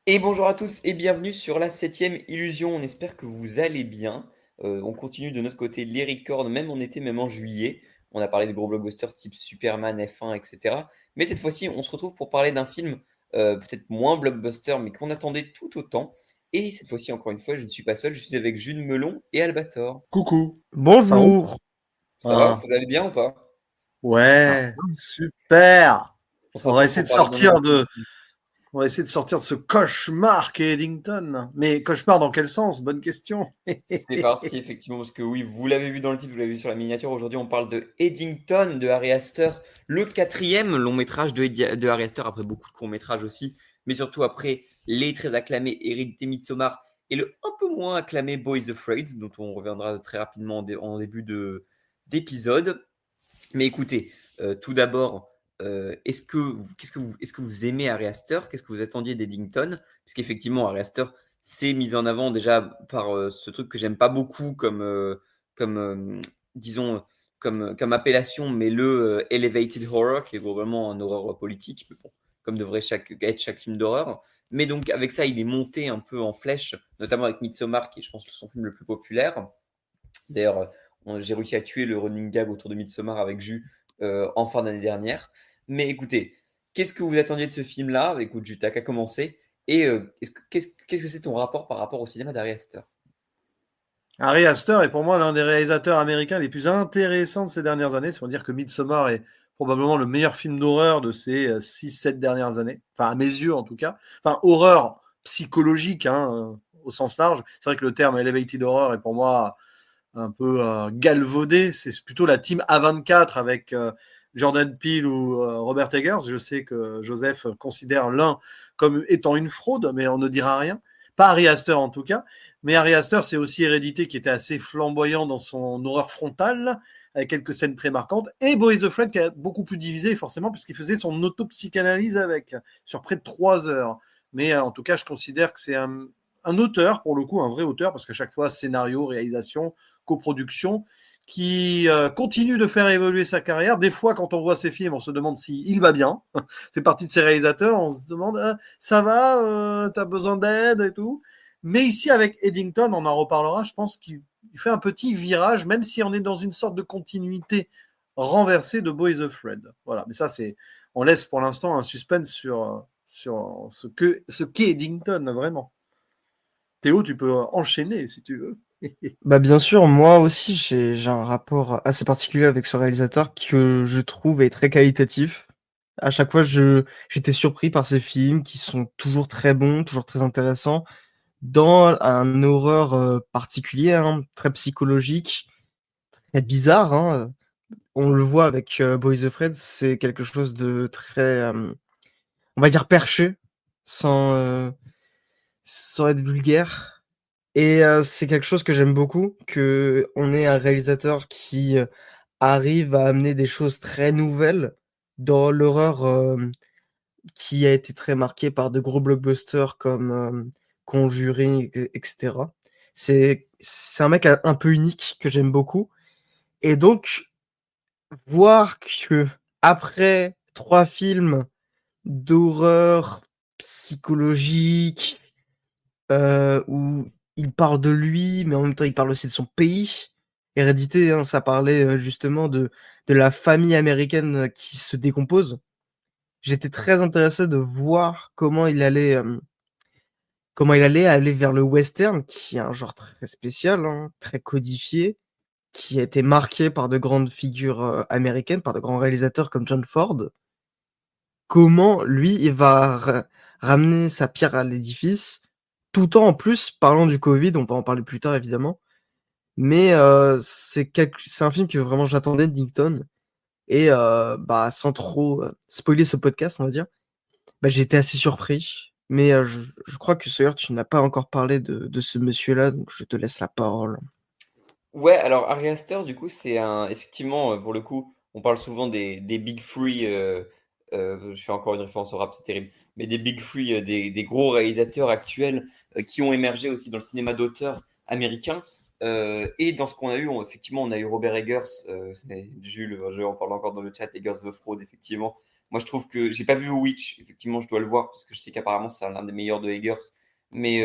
Et bonjour à tous et bienvenue sur la septième illusion. On espère que vous allez bien. On continue de notre côté les records, même en été, même en juillet. On a parlé de gros blockbusters type Superman, F1, etc. Mais cette fois-ci, on se retrouve pour parler d'un film peut-être moins blockbuster, mais qu'on attendait tout autant. Et cette fois-ci, encore une fois, je ne suis pas seul, je suis avec Jules Melon et Albator. Coucou, ça roule? Bonjour. Ça va? Hein. Vous allez bien ou pas? Ah, Ouais, super. On se On va retrouve essayer pour de parler d'un nouveau sortir film. de, on va essayer de sortir de ce cauchemar qu'est Eddington. Mais cauchemar dans quel sens? Bonne question. C'est parti, effectivement, parce que oui, vous l'avez vu dans le titre, vous l'avez vu sur la miniature. Aujourd'hui, on parle de Eddington de Harry Astor, le quatrième long métrage de Harry Astor, après beaucoup de courts métrages aussi, mais surtout après les très acclamés Hérédité Midsommar et le un peu moins acclamé Boys Afraid, dont on reviendra très rapidement en début d'épisode. Mais écoutez, tout d'abord, est-ce que vous aimez Ari Aster? Qu'est-ce que vous attendiez d'Eddington? Parce qu'effectivement, Ari Aster s'est mis en avant déjà par ce truc que j'aime pas beaucoup comme disons, comme appellation, mais le elevated horror, qui est globalement un horreur politique, mais bon, comme devrait être chaque film d'horreur. Mais donc, avec ça, il est monté un peu en flèche, notamment avec Midsommar, qui est, je pense, son film le plus populaire. D'ailleurs, j'ai réussi à tuer le running gag autour de Midsommar avec Jus en fin d'année dernière. Mais écoutez, qu'est-ce que vous attendiez de ce film-là? Écoute, Jus, t'as qu'à commencer. Et qu'est-ce que c'est ton rapport par rapport au cinéma d'Ari Aster? Harry Astor est pour moi l'un des réalisateurs américains les plus intéressants de ces dernières années. C'est pour dire que Midsommar est probablement le meilleur film d'horreur de ces 6-7 dernières années. Enfin, à mes yeux en tout cas. Enfin, horreur psychologique, hein, au sens large. C'est vrai que le terme elevated horror est pour moi un peu galvaudé. C'est plutôt la team A24 avec Jordan Peele ou Robert Eggers. Je sais que Joseph considère l'un comme étant une fraude, mais on ne dira rien. Pas Harry Astor en tout cas. Mais Harry Astor, c'est aussi Hérédité qui était assez flamboyant dans son horreur frontale, avec quelques scènes très marquantes. Et Boys of Fred qui a beaucoup plus divisé, forcément, parce qu'il faisait son autopsychanalyse avec, sur près de 3 heures. Mais en tout cas, je considère que c'est un auteur, pour le coup, un vrai auteur, parce qu'à chaque fois, scénario, réalisation, coproduction, qui continue de faire évoluer sa carrière. Des fois, quand on voit ses films, on se demande s'il va bien. Fait partie de ces réalisateurs, on se demande, ça va, t'as besoin d'aide et tout. Mais ici, avec Eddington, on en reparlera, je pense qu'il fait un petit virage, même si on est dans une sorte de continuité renversée de Boys of Fred. Voilà, mais ça, c'est, on laisse pour l'instant un suspense sur ce qu'est Eddington, vraiment. Théo, tu peux enchaîner si tu veux. Bah bien sûr, moi aussi j'ai un rapport assez particulier avec ce réalisateur que je trouve est très qualitatif. À chaque fois, j'étais surpris par ces films qui sont toujours très bons, toujours très intéressants, dans un horreur particulier, hein, très psychologique, très bizarre. Hein. On le voit avec Boys of Fred, c'est quelque chose de très, on va dire perché, sans, sans être vulgaire. Et c'est quelque chose que j'aime beaucoup, qu'on ait un réalisateur qui, arrive à amener des choses très nouvelles dans l'horreur, qui a été très marquée par de gros blockbusters comme, Conjuring et cetera. C'est un mec un peu unique que j'aime beaucoup et donc voir qu'après 3 films d'horreur psychologique, où il parle de lui, mais en même temps il parle aussi de son pays. Hérédité, hein, ça parlait, justement de la famille américaine, qui se décompose. J'étais très intéressé de voir comment il allait aller vers le western, qui est un genre très spécial, hein, très codifié, qui a été marqué par de grandes figures, américaines, par de grands réalisateurs comme John Ford. Comment lui, il va ramener sa pierre à l'édifice, tout en plus parlant du Covid, on va en parler plus tard évidemment, mais c'est un film que vraiment j'attendais de Nickton et bah, sans trop spoiler ce podcast, on va dire, bah, j'ai été assez surpris. Mais je crois que Sawyer, tu n'as pas encore parlé de ce monsieur-là, donc je te laisse la parole. Ouais, alors Ari Aster, du coup, c'est un. Effectivement, pour le coup, on parle souvent des Big Three. Je fais encore une référence au rap, c'est terrible. Mais des Big Three, des gros réalisateurs actuels qui ont émergé aussi dans le cinéma d'auteur américain. Et dans ce qu'on a eu, effectivement, on a eu Robert Eggers, Jules, je en parle encore dans le chat, Eggers the Fraud, effectivement, Moi, je trouve que j'ai pas vu Witch. Effectivement, je dois le voir parce que je sais qu'apparemment c'est l'un des meilleurs de Eggers. Mais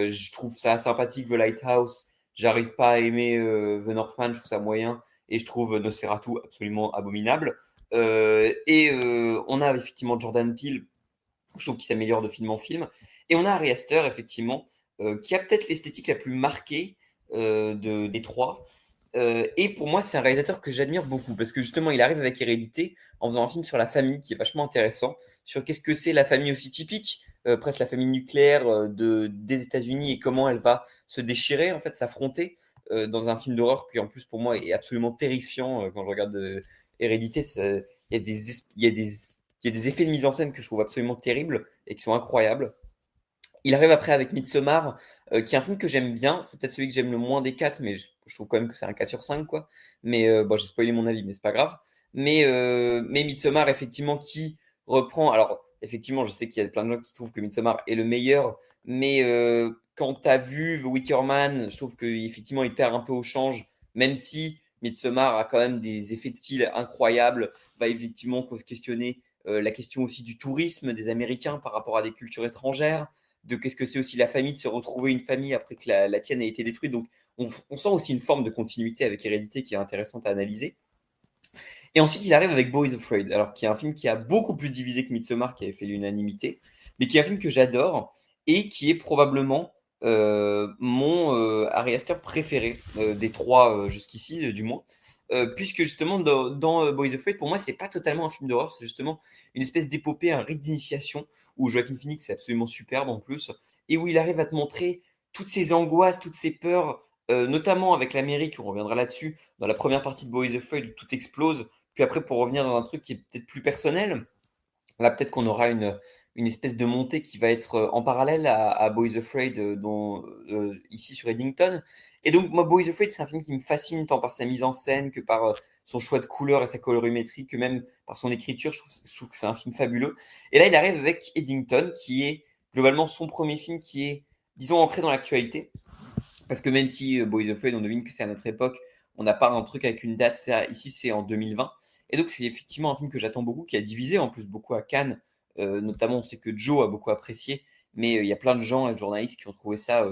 je trouve ça sympathique, The Lighthouse. J'arrive pas à aimer The Northman, je trouve ça moyen. Et je trouve Nosferatu absolument abominable. On a effectivement Jordan Peele, je trouve qu'il s'améliore de film en film. Et on a Ari Aster, effectivement, qui a peut-être l'esthétique la plus marquée des trois. Et pour moi, c'est un réalisateur que j'admire beaucoup parce que justement, il arrive avec Hérédité en faisant un film sur la famille qui est vachement intéressant, sur qu'est-ce que c'est la famille aussi typique, presque la famille nucléaire des États-Unis et comment elle va se déchirer, en fait, s'affronter dans un film d'horreur qui, en plus, pour moi, est absolument terrifiant quand je regarde Hérédité. Il y a il y a des effets de mise en scène que je trouve absolument terribles et qui sont incroyables. Il arrive après avec Midsommar, qui est un film que j'aime bien. C'est peut-être celui que j'aime le moins des 4, mais je trouve quand même que c'est un 4 sur 5, quoi. Mais bon, j'ai spoilé mon avis, mais c'est pas grave. Mais Midsommar, effectivement, qui reprend. Alors, effectivement, je sais qu'il y a plein de gens qui trouvent que Midsommar est le meilleur, mais quand tu as vu The Wicker Man, je trouve qu'effectivement, il perd un peu au change, même si Midsommar a quand même des effets de style incroyables, va effectivement se questionner la question aussi du tourisme des Américains par rapport à des cultures étrangères, de qu'est-ce que c'est aussi la famille, de se retrouver une famille après que la tienne ait été détruite. Donc, on sent aussi une forme de continuité avec Hérédité qui est intéressante à analyser. Et ensuite, il arrive avec Boys Afraid, alors qui est un film qui a beaucoup plus divisé que Midsommar, qui avait fait l'unanimité, mais qui est un film que j'adore et qui est probablement mon Ari Aster préféré des trois jusqu'ici, du moins. Puisque justement, dans Boys Afraid, pour moi, c'est pas totalement un film d'horreur, c'est justement une espèce d'épopée, un rite d'initiation, où Joaquin Phoenix est absolument superbe en plus, et où il arrive à te montrer toutes ces angoisses, toutes ces peurs, notamment avec l'Amérique, on reviendra là-dessus, dans la première partie de Boys Afraid, où tout explose, puis après, pour revenir dans un truc qui est peut-être plus personnel, là, peut-être qu'on aura une espèce de montée qui va être en parallèle à Boys Afraid, ici sur Eddington. Et donc, moi, Boys Afraid, c'est un film qui me fascine tant par sa mise en scène que par son choix de couleurs et sa colorimétrie, que même par son écriture. Je trouve que c'est un film fabuleux. Et là, il arrive avec Eddington, qui est globalement son premier film qui est, disons, ancré dans l'actualité. Parce que même si Boys Afraid, on devine que c'est à notre époque, on n'a pas un truc avec une date. Ici, c'est en 2020. Et donc, c'est effectivement un film que j'attends beaucoup, qui a divisé en plus beaucoup à Cannes. Notamment, on sait que Joe a beaucoup apprécié, mais il y a plein de gens et de journalistes qui ont trouvé ça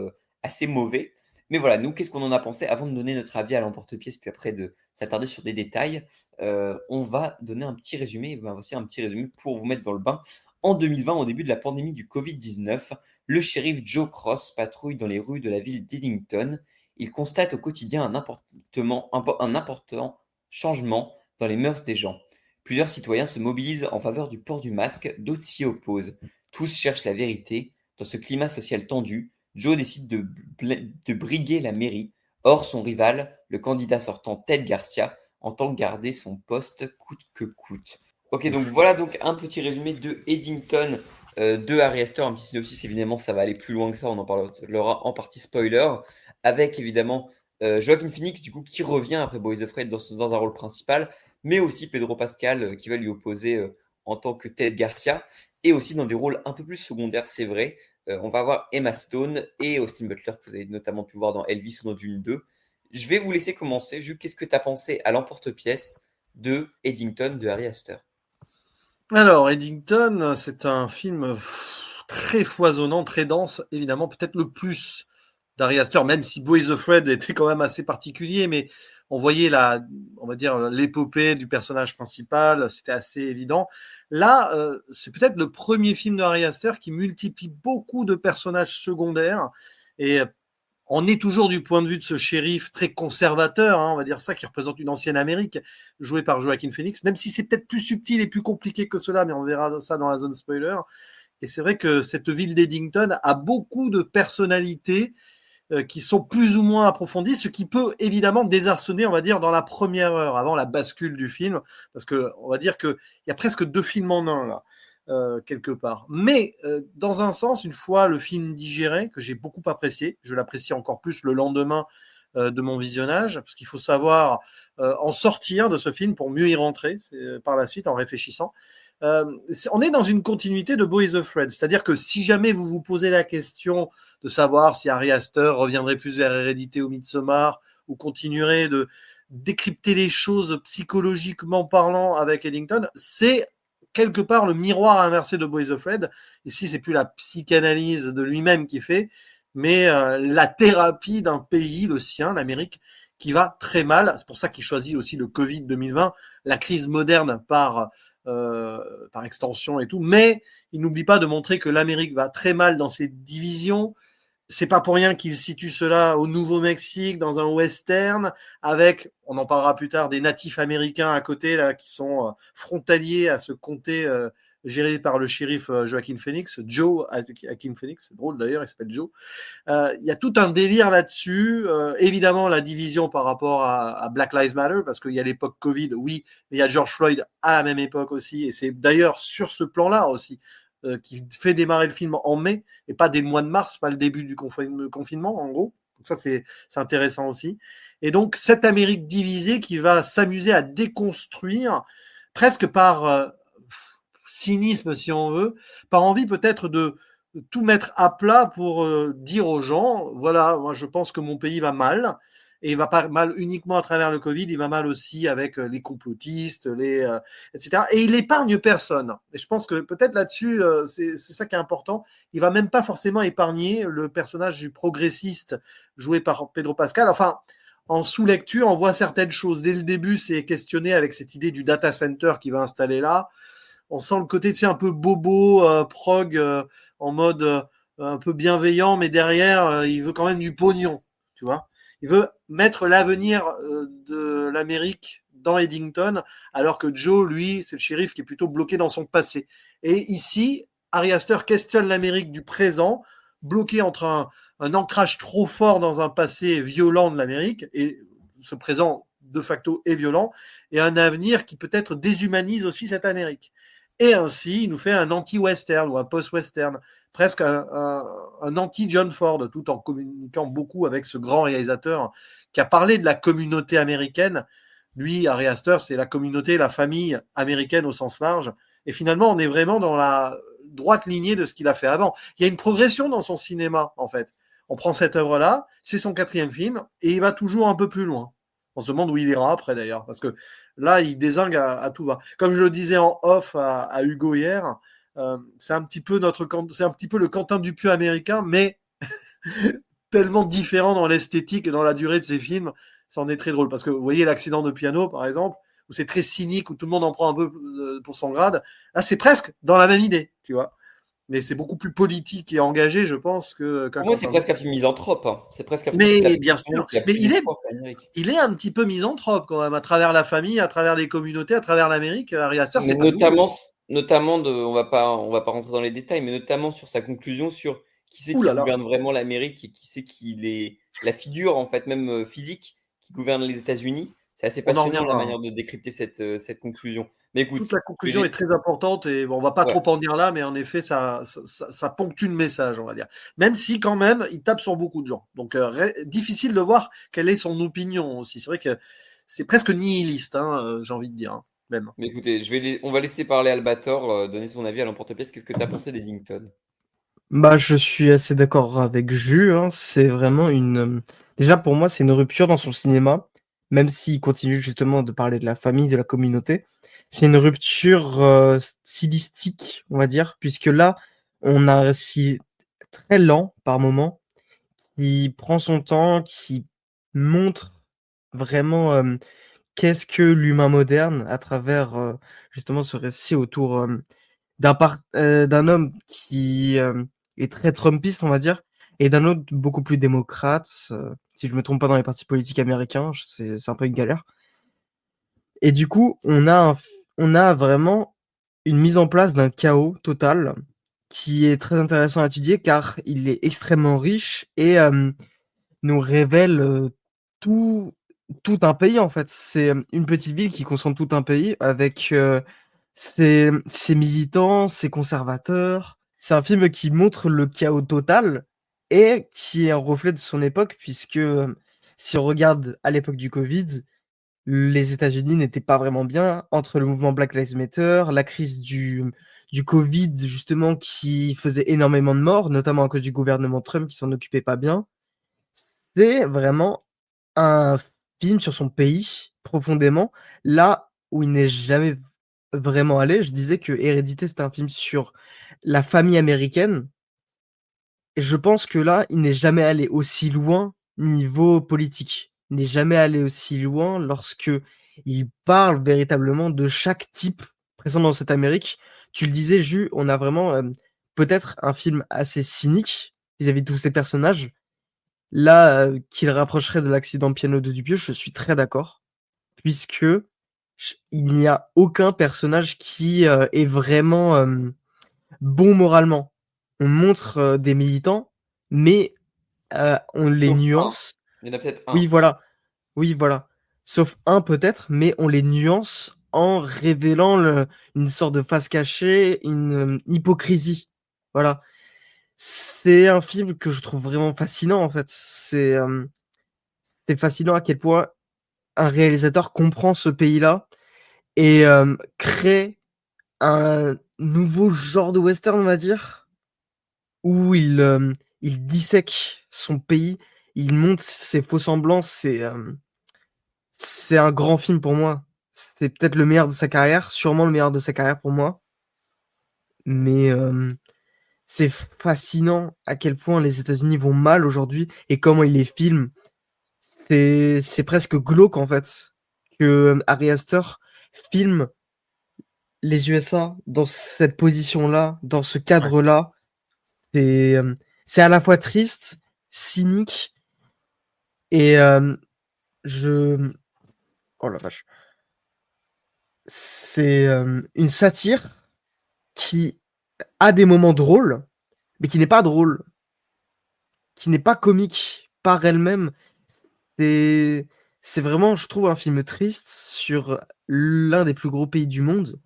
assez mauvais. Mais voilà, nous, qu'est-ce qu'on en a pensé avant de donner notre avis à l'emporte-pièce, puis après de s'attarder sur des détails. On va donner un petit résumé. Voici un petit résumé pour vous mettre dans le bain. En 2020, au début de la pandémie du Covid-19, le shérif Joe Cross patrouille dans les rues de la ville d'Eddington. Il constate au quotidien un important changement dans les mœurs des gens. Plusieurs citoyens se mobilisent en faveur du port du masque, d'autres s'y opposent. Tous cherchent la vérité. Dans ce climat social tendu, Joe décide de briguer la mairie. Or, son rival, le candidat sortant Ted Garcia, entend garder son poste coûte que coûte. Ok, donc voilà donc un petit résumé de Eddington de Ari Aster, un petit synopsis. Évidemment, ça va aller plus loin que ça, on en parlera en partie spoiler, avec évidemment Joaquin Phoenix, du coup, qui revient après Boys Afraid dans un rôle principal, mais aussi Pedro Pascal qui va lui opposer en tant que Ted Garcia, et aussi dans des rôles un peu plus secondaires, c'est vrai. On va avoir Emma Stone et Austin Butler, que vous avez notamment pu voir dans Elvis ou dans Dune 2. Je vais vous laisser commencer. Jules, qu'est-ce que tu as pensé à l'emporte-pièce de Eddington de Ari Aster? Alors, Eddington, c'est un film très foisonnant, très dense, évidemment, peut-être le plus d'Ari Aster, même si Boys Afraid était quand même assez particulier, mais on voyait on va dire, l'épopée du personnage principal, c'était assez évident. Là, c'est peut-être le premier film d'Ari Aster qui multiplie beaucoup de personnages secondaires, et on est toujours du point de vue de ce shérif très conservateur, hein, on va dire ça, qui représente une ancienne Amérique, jouée par Joaquin Phoenix, même si c'est peut-être plus subtil et plus compliqué que cela, mais on verra ça dans la zone spoiler. Et c'est vrai que cette ville d'Eddington a beaucoup de personnalités qui sont plus ou moins approfondies, ce qui peut évidemment désarçonner, on va dire, dans la première heure, avant la bascule du film, parce que on va dire qu'il y a presque deux films en un, là. Quelque part. Mais dans un sens, une fois le film digéré, que j'ai beaucoup apprécié, je l'apprécie encore plus le lendemain de mon visionnage, parce qu'il faut savoir en sortir de ce film pour mieux y rentrer par la suite en réfléchissant. On est dans une continuité de Boys Afraid, c'est-à-dire que si jamais vous vous posez la question de savoir si Ari Aster reviendrait plus vers Hérédité ou Midsommar, ou continuerait de décrypter les choses psychologiquement parlant avec Eddington, c'est quelque part le miroir inversé de Boys of Red. Ici, c'est plus la psychanalyse de lui-même qui fait, mais la thérapie d'un pays, le sien, l'Amérique, qui va très mal. C'est pour ça qu'il choisit aussi le Covid 2020, la crise moderne par extension et tout. Mais il n'oublie pas de montrer que l'Amérique va très mal dans ses divisions. C'est pas pour rien qu'il situe cela au Nouveau-Mexique, dans un western, avec, on en parlera plus tard, des natifs américains à côté, là, qui sont frontaliers à ce comté géré par le shérif Joaquin Phoenix, Joe Joaquin Phoenix, c'est drôle d'ailleurs, il s'appelle Joe. Il y a tout un délire là-dessus. Évidemment, la division par rapport à Black Lives Matter, parce qu'il y a l'époque Covid, oui, mais il y a George Floyd à la même époque aussi, et c'est d'ailleurs sur ce plan-là aussi qui fait démarrer le film en mai, et pas dès le mois de mars, pas le début du confinement, en gros. Donc ça, c'est intéressant aussi. Et donc, cette Amérique divisée qui va s'amuser à déconstruire, presque par cynisme, si on veut, par envie peut-être de tout mettre à plat pour dire aux gens, voilà, moi je pense que mon pays va mal, et il va pas mal uniquement à travers le Covid, il va mal aussi avec les complotistes, etc. Et il épargne personne. Et je pense que peut-être là-dessus, c'est ça qui est important. Il va même pas forcément épargner le personnage du progressiste joué par Pedro Pascal. Enfin, en sous-lecture, on voit certaines choses. Dès le début, c'est questionné avec cette idée du data center qu'il va installer là. On sent le côté, un peu bobo, prog, en mode un peu bienveillant, mais derrière, il veut quand même du pognon, tu vois. Il veut mettre l'avenir de l'Amérique dans Eddington, alors que Joe, lui, c'est le shérif qui est plutôt bloqué dans son passé. Et ici, Ari Aster questionne l'Amérique du présent, bloqué entre un ancrage trop fort dans un passé violent de l'Amérique, et ce présent de facto est violent, et un avenir qui peut-être déshumanise aussi cette Amérique. Et ainsi, il nous fait un anti-western ou un post-western, presque un anti-John Ford, tout en communiquant beaucoup avec ce grand réalisateur qui a parlé de la communauté américaine. Lui, Ari Aster, c'est la communauté, la famille américaine au sens large. Et finalement, on est vraiment dans la droite lignée de ce qu'il a fait avant. Il y a une progression dans son cinéma, en fait. On prend cette œuvre-là, c'est son 4e film, et il va toujours un peu plus loin. On se demande où il ira après, d'ailleurs, parce que là, il dézingue à tout va. Comme je le disais en off à Hugo hier, c'est un petit peu le Quentin Dupieux américain, mais tellement différent dans l'esthétique et dans la durée de ses films, ça en est très drôle. Parce que vous voyez l'accident de piano, par exemple, où c'est très cynique, où tout le monde en prend un peu pour son grade. Là, c'est presque dans la même idée, tu vois. Mais c'est beaucoup plus politique et engagé, je pense, qu'un Pour moi, c'est Quentin presque un film misanthrope, hein. C'est presque un film qui Mais tape bien sur tout le sûr, monde, qui a mais plus d'espoir pour l'Amérique. il est un petit peu misanthrope quand même, à travers la famille, à travers les communautés, à travers l'Amérique. Ari Aster, Mais c'est pas nouveau. notamment on va pas rentrer dans les détails, mais notamment sur sa conclusion sur qui c'est Ouh qui là là, gouverne vraiment l'Amérique et qui c'est qui est la figure, en fait, même physique, qui gouverne les États-Unis. C'est assez on en passionnant la reviendra, hein. manière de décrypter cette conclusion. Mais écoute, Toute la ce que conclusion est très importante et bon, on va pas ouais. trop en dire là, mais en effet, ça ponctue le message, on va dire. Même si quand même, il tape sur beaucoup de gens. Donc difficile de voir quelle est son opinion aussi. C'est vrai que c'est presque nihiliste, hein, j'ai envie de dire, hein, même. Mais écoutez, on va laisser parler Albator, donner son avis à l'emporte-pièce. Qu'est-ce que tu as pensé d'Eddington? Bah, je suis assez d'accord avec Jus, hein. C'est vraiment déjà pour moi, c'est une rupture dans son cinéma, même s'il continue justement de parler de la famille, de la communauté. C'est une rupture stylistique, on va dire, puisque là, on a un récit très lent par moment, qui prend son temps, qui montre vraiment qu'est-ce que l'humain moderne à travers justement ce récit autour d'un homme qui est très Trumpiste, on va dire, et d'un autre beaucoup plus démocrate. Si je me trompe pas dans les partis politiques américains, c'est un peu une galère. Et du coup, on a vraiment une mise en place d'un chaos total qui est très intéressant à étudier car il est extrêmement riche et nous révèle tout, tout un pays en fait. C'est une petite ville qui concentre tout un pays avec ses militants, ses conservateurs. C'est un film qui montre le chaos total et qui est un reflet de son époque puisque si on regarde à l'époque du Covid, les États-Unis n'étaient pas vraiment bien entre le mouvement Black Lives Matter, la crise du Covid justement qui faisait énormément de morts, notamment à cause du gouvernement Trump qui s'en occupait pas bien. C'est vraiment un film sur son pays, profondément, là où il n'est jamais vraiment aller. Je disais que Hérédité, c'était un film sur la famille américaine. Et je pense que là, il n'est jamais allé aussi loin niveau politique. Il n'est jamais allé aussi loin lorsque il parle véritablement de chaque type présent dans cette Amérique. Tu le disais, Jus, on a vraiment peut-être un film assez cynique vis-à-vis de tous ces personnages. Là, qu'il rapprocherait de l'accident piano de Dupieux, je suis très d'accord, puisque il n'y a aucun personnage qui est vraiment bon moralement. On montre des militants, mais on les Sauf un. nuance. Il y en a peut-être Oui, un. voilà. Oui, voilà. Sauf un peut-être, mais on les nuance en révélant une sorte de face cachée, une hypocrisie. Voilà. C'est un film que je trouve vraiment fascinant, en fait. C'est fascinant à quel point un réalisateur comprend ce pays-là et crée un nouveau genre de western, on va dire, où il dissèque son pays, il monte ses faux semblants. C'est un grand film pour moi. C'est peut-être le meilleur de sa carrière, sûrement le meilleur de sa carrière pour moi. Mais c'est fascinant à quel point les États-Unis vont mal aujourd'hui et comment ils les filment. C'est presque glauque en fait que Ari Aster filme les USA dans cette position-là, dans ce Ouais. cadre-là. C'est c'est à la fois triste, cynique et je oh la vache. C'est une satire qui a des moments drôles, mais qui n'est pas drôle, qui n'est pas comique par elle-même. C'est c'est vraiment, je trouve, un film triste sur l'un des plus gros pays du monde,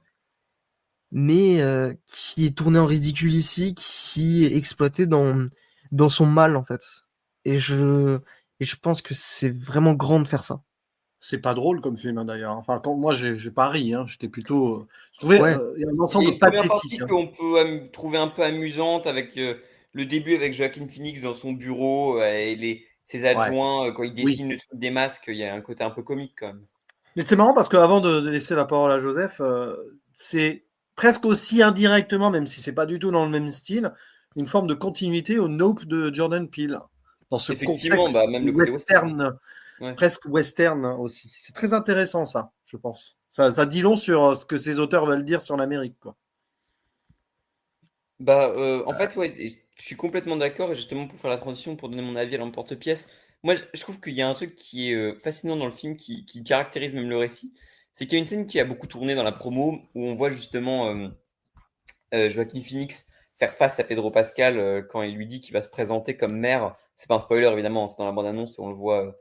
mais qui est tourné en ridicule ici, qui est exploité dans son mal, en fait. Et je pense que c'est vraiment grand de faire ça. C'est pas drôle comme film, hein, d'ailleurs. Enfin, quand moi, j'ai pas ri, hein. J'étais plutôt. Je trouvais Ouais, il y a un Il y a ensemble une première pathétique, partie hein. qu'on peut trouver un peu amusante avec le début avec Joaquin Phoenix dans son bureau et ses Ouais, adjoints quand ils oui. dessinent le truc des masques. Il y a un côté un peu comique quand même. Mais c'est marrant parce qu'avant de laisser la parole à Joseph, c'est presque aussi indirectement, même si c'est pas du tout dans le même style, une forme de continuité au Nope de Jordan Peele, dans ce Effectivement, contexte bah, même le côté western. western, Ouais. presque western aussi. C'est très intéressant ça, je pense. Ça dit long sur ce que ces auteurs veulent dire sur l'Amérique, quoi. Bah, en fait, ouais, et je suis complètement d'accord. Et justement, pour faire la transition, pour donner mon avis à l'emporte-pièce, moi, je trouve qu'il y a un truc qui est fascinant dans le film, qui caractérise même le récit. C'est qu'il y a une scène qui a beaucoup tourné dans la promo, où on voit justement Joaquin Phoenix faire face à Pedro Pascal quand il lui dit qu'il va se présenter comme maire. C'est pas un spoiler, évidemment, c'est dans la bande-annonce et on le voit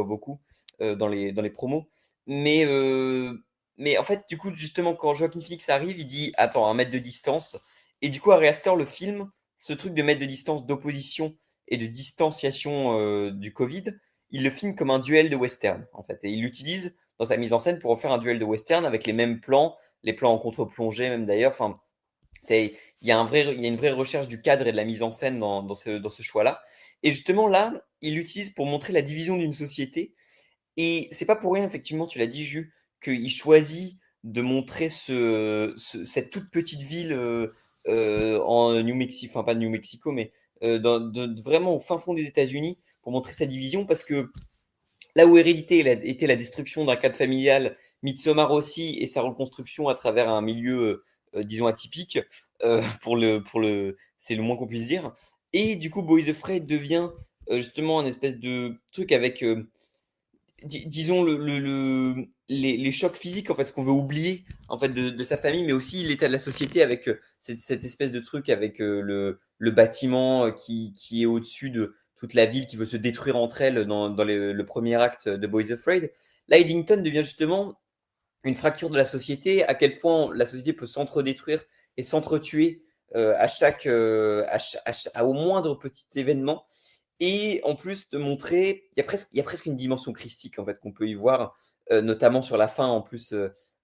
beaucoup dans les promos. Mais, euh, mais en fait, du coup, justement, quand Joaquin Phoenix arrive, il dit attends, 1 mètre de distance. Et du coup, Ari Aster, le film, ce truc de mètre de distance d'opposition et de distanciation du Covid, il le filme comme un duel de western, en fait. Et il l'utilise dans sa mise en scène pour en faire un duel de western avec les mêmes plans, les plans en contre-plongée même d'ailleurs. Enfin, il y a une vraie recherche du cadre et de la mise en scène dans ce choix-là. Et justement là, il l'utilise pour montrer la division d'une société. Et c'est pas pour rien, effectivement, tu l'as dit, Jus, qu'il choisit de montrer cette toute petite ville en New Mexico, enfin pas New Mexico, mais vraiment au fin fond des États-Unis pour montrer sa division parce que là où Hérédité était la destruction d'un cadre familial, Midsommar aussi et sa reconstruction à travers un milieu, disons, atypique, c'est le moins qu'on puisse dire. Et du coup, Boys Afraid devient justement un espèce de truc avec, disons, les chocs physiques, en fait, ce qu'on veut oublier en fait, de sa famille, mais aussi l'état de la société avec cette espèce de truc avec le bâtiment qui est au-dessus de toute la ville qui veut se détruire entre elles dans le premier acte de Boys Afraid. Là, Eddington devient justement une fracture de la société, à quel point la société peut s'entre-détruire et s'entretuer au moindre petit événement. Et en plus de montrer, il y a presque une dimension christique en fait qu'on peut y voir, notamment sur la fin en plus.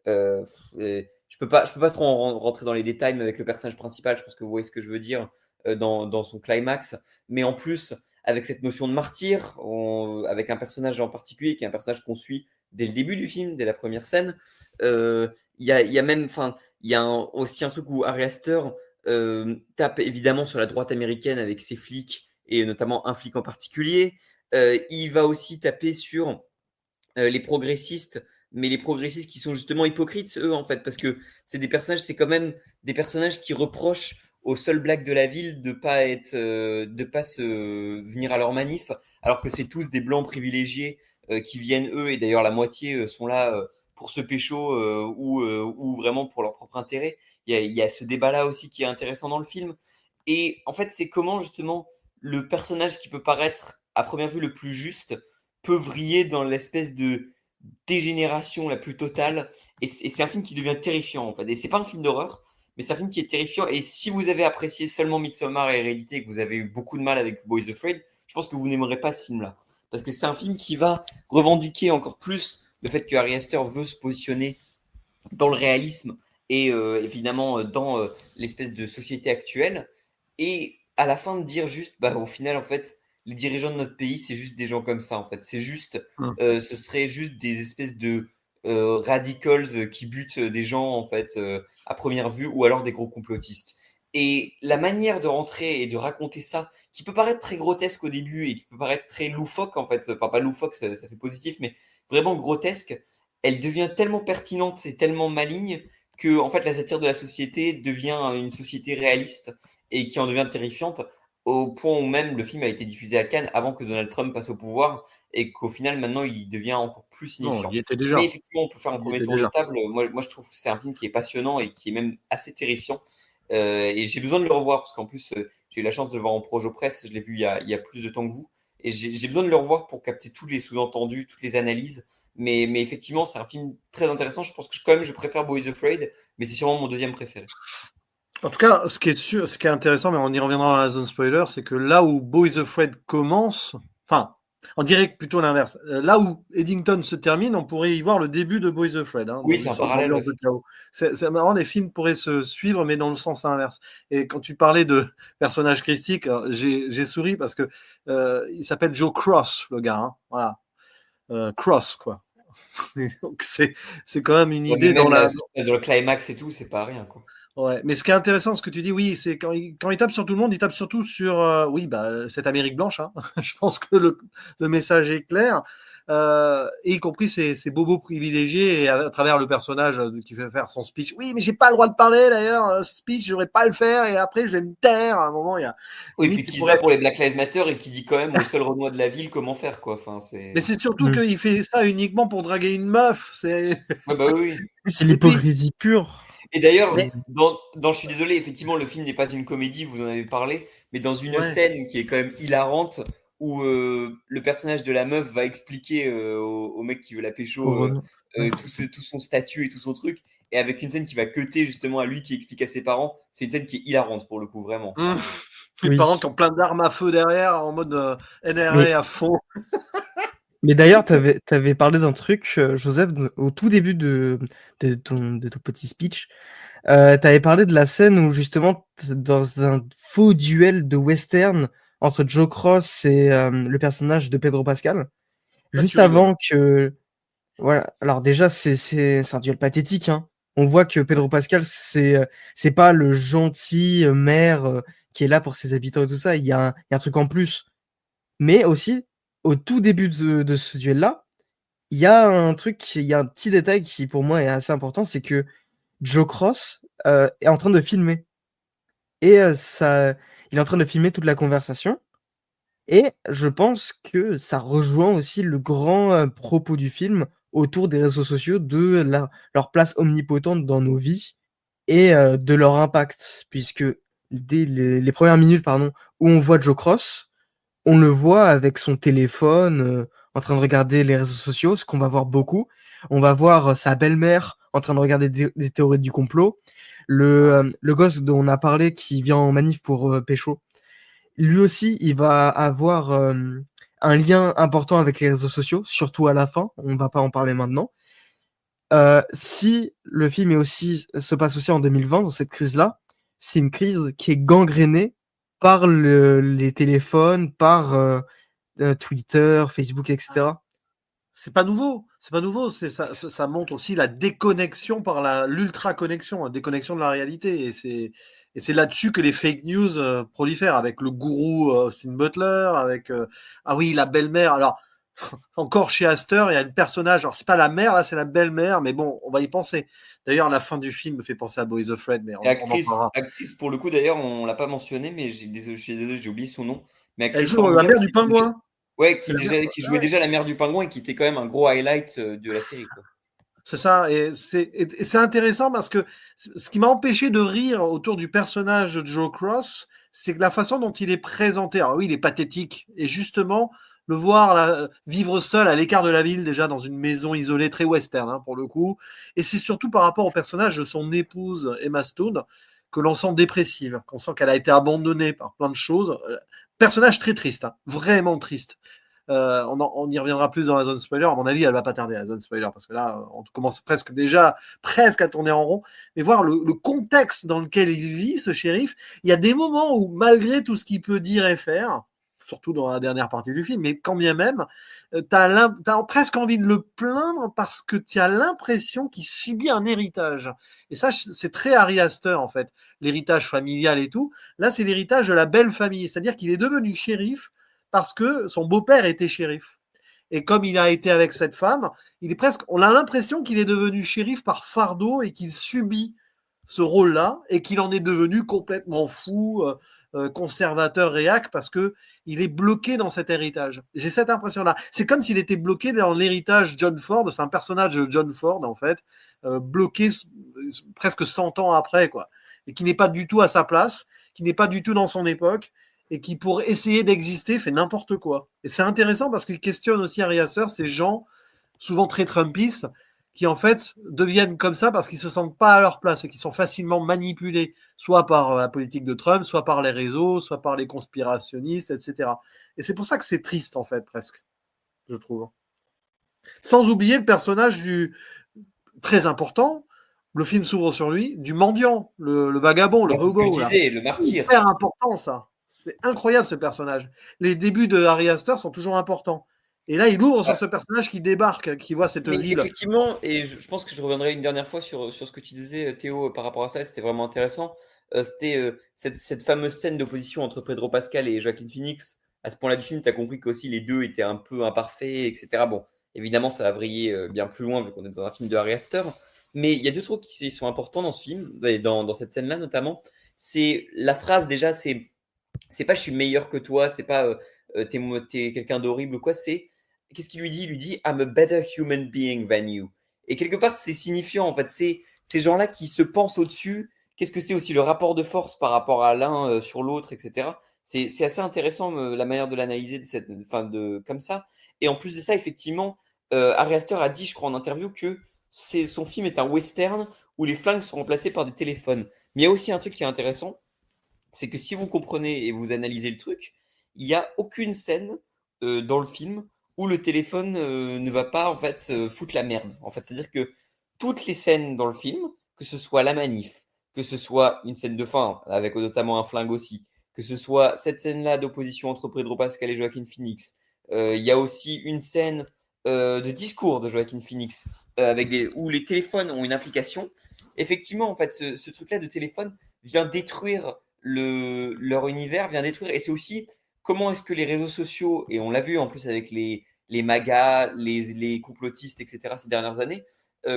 Je peux pas trop rentrer dans les détails, mais avec le personnage principal, je pense que vous voyez ce que je veux dire dans son climax. Mais en plus, avec cette notion de martyr, avec un personnage en particulier qui est un personnage qu'on suit dès le début du film, dès la première scène. Il y a même, enfin, il y a aussi un truc où Ari Aster tape évidemment sur la droite américaine avec ses flics et notamment un flic en particulier. Il va aussi taper sur les progressistes, mais les progressistes qui sont justement hypocrites, eux, en fait, parce que c'est des personnages, c'est quand même des personnages qui reprochent aux seuls blacks de la ville de pas se venir à leur manif, alors que c'est tous des blancs privilégiés qui viennent eux, et d'ailleurs la moitié sont là pour se pécho ou vraiment pour leur propre intérêt. Il y a ce débat-là aussi qui est intéressant dans le film. Et en fait, c'est comment justement le personnage qui peut paraître à première vue le plus juste peut vriller dans l'espèce de dégénération la plus totale. Et c'est un film qui devient terrifiant, en fait. Et c'est pas un film d'horreur, mais c'est un film qui est terrifiant. Et si vous avez apprécié seulement Midsommar et Hérédité et que vous avez eu beaucoup de mal avec Boys Afraid, je pense que vous n'aimerez pas ce film-là. Parce que c'est un film qui va revendiquer encore plus le fait que Ari Aster veut se positionner dans le réalisme et évidemment dans l'espèce de société actuelle. Et à la fin de dire juste, bah, au final, en fait, les dirigeants de notre pays, c'est juste des gens comme ça, en fait. C'est juste, ce serait juste des espèces de radicals qui butent des gens, en fait, à première vue, ou alors des gros complotistes. Et la manière de rentrer et de raconter ça, qui peut paraître très grotesque au début et qui peut paraître très loufoque, en fait, enfin pas loufoque, ça fait positif, mais vraiment grotesque, elle devient tellement pertinente et tellement maligne que, en fait, la satire de la société devient une société réaliste et qui en devient terrifiante au point où même le film a été diffusé à Cannes avant que Donald Trump passe au pouvoir et qu'au final maintenant il devient encore plus Non, signifiant. il y était déjà. Mais effectivement, on peut faire un Il y premier était tour de déjà. table. Moi je trouve que c'est un film qui est passionnant et qui est même assez terrifiant. Et j'ai besoin de le revoir parce qu'en plus j'ai eu la chance de le voir en Projo Presse. Je l'ai vu il y a plus de temps que vous. Et j'ai besoin de le revoir pour capter tous les sous-entendus, toutes les analyses. Mais effectivement, c'est un film très intéressant. Je pense que quand même je préfère Boys Afraid, mais c'est sûrement mon deuxième préféré. En tout cas, ce qui est sûr, ce qui est intéressant, mais on y reviendra dans la zone spoiler, c'est que là où Boys Afraid commence, enfin, on dirait plutôt l'inverse. Là où Eddington se termine, on pourrait y voir le début de Boys Afraid, hein, Oui, dans c'est une un sorte parallèle. d'ambiance de chaos. C'est marrant, les films pourraient se suivre, mais dans le sens inverse. Et quand tu parlais de personnages christiques, j'ai souri parce que il s'appelle Joe Cross, le gars. Hein, voilà, Cross, quoi. Donc c'est quand même une Ouais, mais idée dans même la. dans le climax et tout, c'est pas rien, quoi. Ouais, mais ce qui est intéressant, ce que tu dis, oui, c'est quand il tape sur tout le monde, il tape surtout sur, oui, bah, cette Amérique blanche. Hein. Je pense que le message est clair, et y compris ces bobos privilégiés et à travers le personnage qui fait faire son speech. Oui, mais j'ai pas le droit de parler d'ailleurs. Ce speech, je devrais pas le faire et après je vais me taire. À un moment, il y a Oui, et puis limite, tu qui se bat pourrais. pour les Black Lives Matter et qui dit quand même au seul Renoir de la ville comment faire, quoi. Enfin, Mais c'est. c'est surtout Mmh. qu'il fait ça uniquement pour draguer une meuf. C'est Ouais, bah oui, oui. Oui, c'est et puis, l'hypocrisie pure. Et d'ailleurs, mais je suis désolé, effectivement, le film n'est pas une comédie, vous en avez parlé, mais dans une ouais. scène qui est quand même hilarante, où le personnage de la meuf va expliquer au mec qui veut la pécho Au Renault. Ouais. tout son statut et tout son truc, et avec une scène qui va cutter justement à lui qui explique à ses parents, c'est une scène qui est hilarante pour le coup, vraiment. Mmh. Enfin, Les Oui. parents qui ont plein d'armes à feu derrière en mode Mais, NRA à fond. mais d'ailleurs, t'avais parlé d'un truc, Joseph, au tout début de ton petit speech. T'avais parlé de la scène où justement, dans un faux duel de western entre Joe Cross et le personnage de Pedro Pascal, Là, tu juste rigoles. avant que... Voilà. Alors déjà, c'est un duel pathétique, hein. On voit que Pedro Pascal, c'est pas le gentil maire qui est là pour ses habitants et tout ça. Il y a un truc en plus. Mais aussi, au tout début de ce duel-là, il y a un truc, il y a un petit détail qui pour moi est assez important, c'est que Joe Cross est en train de filmer. Et il est en train de filmer toute la conversation. Et je pense que ça rejoint aussi le grand propos du film autour des réseaux sociaux, de leur place omnipotente dans nos vies et de leur impact. Puisque dès les premières minutes pardon, où on voit Joe Cross, on le voit avec son téléphone en train de regarder les réseaux sociaux, ce qu'on va voir beaucoup. On va voir sa belle-mère en train de regarder des théories du complot. Le gosse dont on a parlé qui vient en manif pour pécho, lui aussi, il va avoir un lien important avec les réseaux sociaux, surtout à la fin. On va pas en parler maintenant. Si le film se passe aussi en 2020, dans cette crise-là, c'est une crise qui est gangrénée par les téléphones, par Twitter, Facebook, etc. C'est pas nouveau. Ça montre aussi la déconnexion par l'ultra-connexion, la déconnexion de la réalité. Et c'est là-dessus que les fake news prolifèrent, avec le gourou Austin Butler, avec ah oui, la belle-mère. Alors, encore chez Astor, il y a un personnage, alors c'est pas la mère, là, c'est la belle-mère, mais bon, on va y penser. D'ailleurs, la fin du film me fait penser à Boys of Fred, mais Et on en parlera. actrice pour le coup, d'ailleurs, on l'a pas mentionné, mais désolé, j'ai oublié son nom. Mais Elle actrice joue la formidable mère du pingouin. ouais, C'est la mère. qui jouait déjà la mère du pingouin et qui était quand même un gros highlight de la série, quoi. C'est ça, et c'est intéressant parce que ce qui m'a empêché de rire autour du personnage de Joe Cross, c'est que la façon dont il est présenté. Alors oui, il est pathétique, et justement, le voir là, vivre seul à l'écart de la ville, déjà dans une maison isolée, très western hein, pour le coup, et c'est surtout par rapport au personnage de son épouse Emma Stone que l'on sent dépressive, qu'on sent qu'elle a été abandonnée par plein de choses. Personnage très triste, hein, vraiment triste. On y reviendra plus dans la zone spoiler. À mon avis, elle va pas tarder la zone spoiler parce que là, on commence presque à tourner en rond. Mais voir le contexte dans lequel il vit, ce shérif, il y a des moments où, malgré tout ce qu'il peut dire et faire, surtout dans la dernière partie du film, mais quand bien même, t'as presque envie de le plaindre parce que tu as l'impression qu'il subit un héritage. Et ça, c'est très Harry Astor, en fait. L'héritage familial et tout. Là, c'est l'héritage de la belle famille. C'est-à-dire qu'il est devenu shérif parce que son beau-père était shérif. Et comme il a été avec cette femme, on a l'impression qu'il est devenu shérif par fardeau et qu'il subit ce rôle-là et qu'il en est devenu complètement fou, conservateur, réac, parce que il est bloqué dans cet héritage. J'ai cette impression-là. C'est comme s'il était bloqué dans l'héritage John Ford. C'est un personnage de John Ford, en fait, bloqué presque 100 ans après, quoi. Et qui n'est pas du tout à sa place, qui n'est pas du tout dans son époque, et qui, pour essayer d'exister, fait n'importe quoi. Et c'est intéressant parce qu'il questionne aussi Harry Astor, ces gens, souvent très trumpistes, qui en fait deviennent comme ça parce qu'ils se sentent pas à leur place et qui sont facilement manipulés, soit par la politique de Trump, soit par les réseaux, soit par les conspirationnistes, etc. Et c'est pour ça que c'est triste, en fait, presque, je trouve. Sans oublier le personnage très important, le film s'ouvre sur lui, du mendiant, le vagabond, le C'est ce que je hobo, là. disais, le martyr. Hyper important, ça. C'est incroyable, ce personnage. Les débuts de Harry Astor sont toujours importants. Et là, il ouvre sur ce personnage qui débarque, qui voit cette Mais ville. effectivement, et je pense que je reviendrai une dernière fois sur ce que tu disais, Théo, par rapport à ça, c'était vraiment intéressant. C'était cette fameuse scène d'opposition entre Pedro Pascal et Joaquin Phoenix. À ce point-là du film, tu as compris qu'aussi les deux étaient un peu imparfaits, etc. Bon, évidemment, ça a vrillé bien plus loin vu qu'on est dans un film de Harry Astor. Mais il y a deux trucs qui sont importants dans ce film, et dans cette scène-là notamment. C'est la phrase déjà, c'est pas je suis meilleur que toi, c'est pas t'es quelqu'un d'horrible ou quoi, c'est qu'est-ce qu'il lui dit? Il lui dit I'm a better human being than you. Et quelque part, c'est signifiant en fait, c'est ces gens-là qui se pensent au-dessus. Qu'est-ce que c'est aussi le rapport de force par rapport à l'un sur l'autre, etc. C'est assez intéressant la manière de l'analyser de cette, enfin, comme ça. Et en plus de ça, effectivement, Ari Aster a dit, je crois en interview, que son film est un western où les flingues sont remplacés par des téléphones. Mais il y a aussi un truc qui est intéressant, c'est que si vous comprenez et vous analysez le truc, il n'y a aucune scène dans le film où le téléphone ne va pas en fait foutre la merde. En fait, c'est-à-dire que toutes les scènes dans le film, que ce soit la manif, que ce soit une scène de fin avec notamment un flingue aussi, que ce soit cette scène-là d'opposition entre Pedro Pascal et Joaquin Phoenix, il y a aussi une scène de discours de Joaquin Phoenix où les téléphones ont une implication. Effectivement, en fait, ce truc-là de téléphone vient détruire leur univers, vient détruire. Et c'est aussi comment est-ce que les réseaux sociaux, et on l'a vu en plus avec les magas, les complotistes, etc., ces dernières années,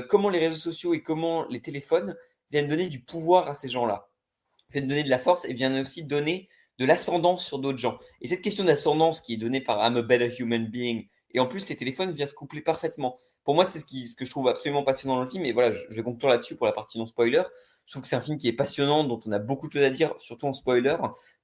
comment les réseaux sociaux et comment les téléphones viennent donner du pouvoir à ces gens-là, viennent donner de la force et viennent aussi donner de l'ascendance sur d'autres gens. Et cette question d'ascendance qui est donnée par I'm a better human being, et en plus les téléphones viennent se coupler parfaitement. Pour moi, c'est ce que je trouve absolument passionnant dans le film. Et voilà, je vais conclure là-dessus pour la partie non spoiler. Je trouve que c'est un film qui est passionnant, dont on a beaucoup de choses à dire, surtout en spoiler.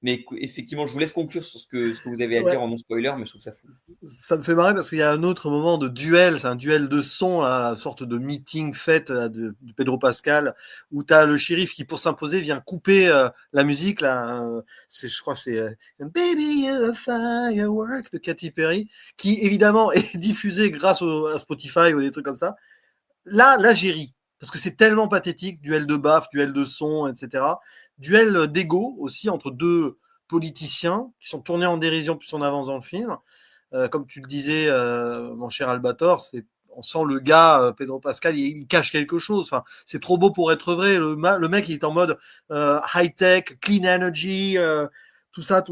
Mais effectivement, je vous laisse conclure sur ce que vous avez à Ouais. dire en non spoiler, mais je trouve ça fou. Ça me fait marrer parce qu'il y a un autre moment de duel, c'est un duel de son, là, une sorte de meeting fête là, de Pedro Pascal, où tu as le shérif qui, pour s'imposer, vient couper la musique. Là, je crois que c'est Baby You're a Firework de Katy Perry, qui évidemment est diffusé grâce à Spotify ou des trucs comme ça. Là j'ai ri. Parce que c'est tellement pathétique, duel de baffes, duel de son, etc. Duel d'ego aussi entre deux politiciens qui sont tournés en dérision plus on avance dans le film. comme tu le disais, mon cher Albator, on sent le gars, Pedro Pascal, il cache quelque chose. Enfin, c'est trop beau pour être vrai. Le mec, il est en mode high-tech, clean energy, tout ça.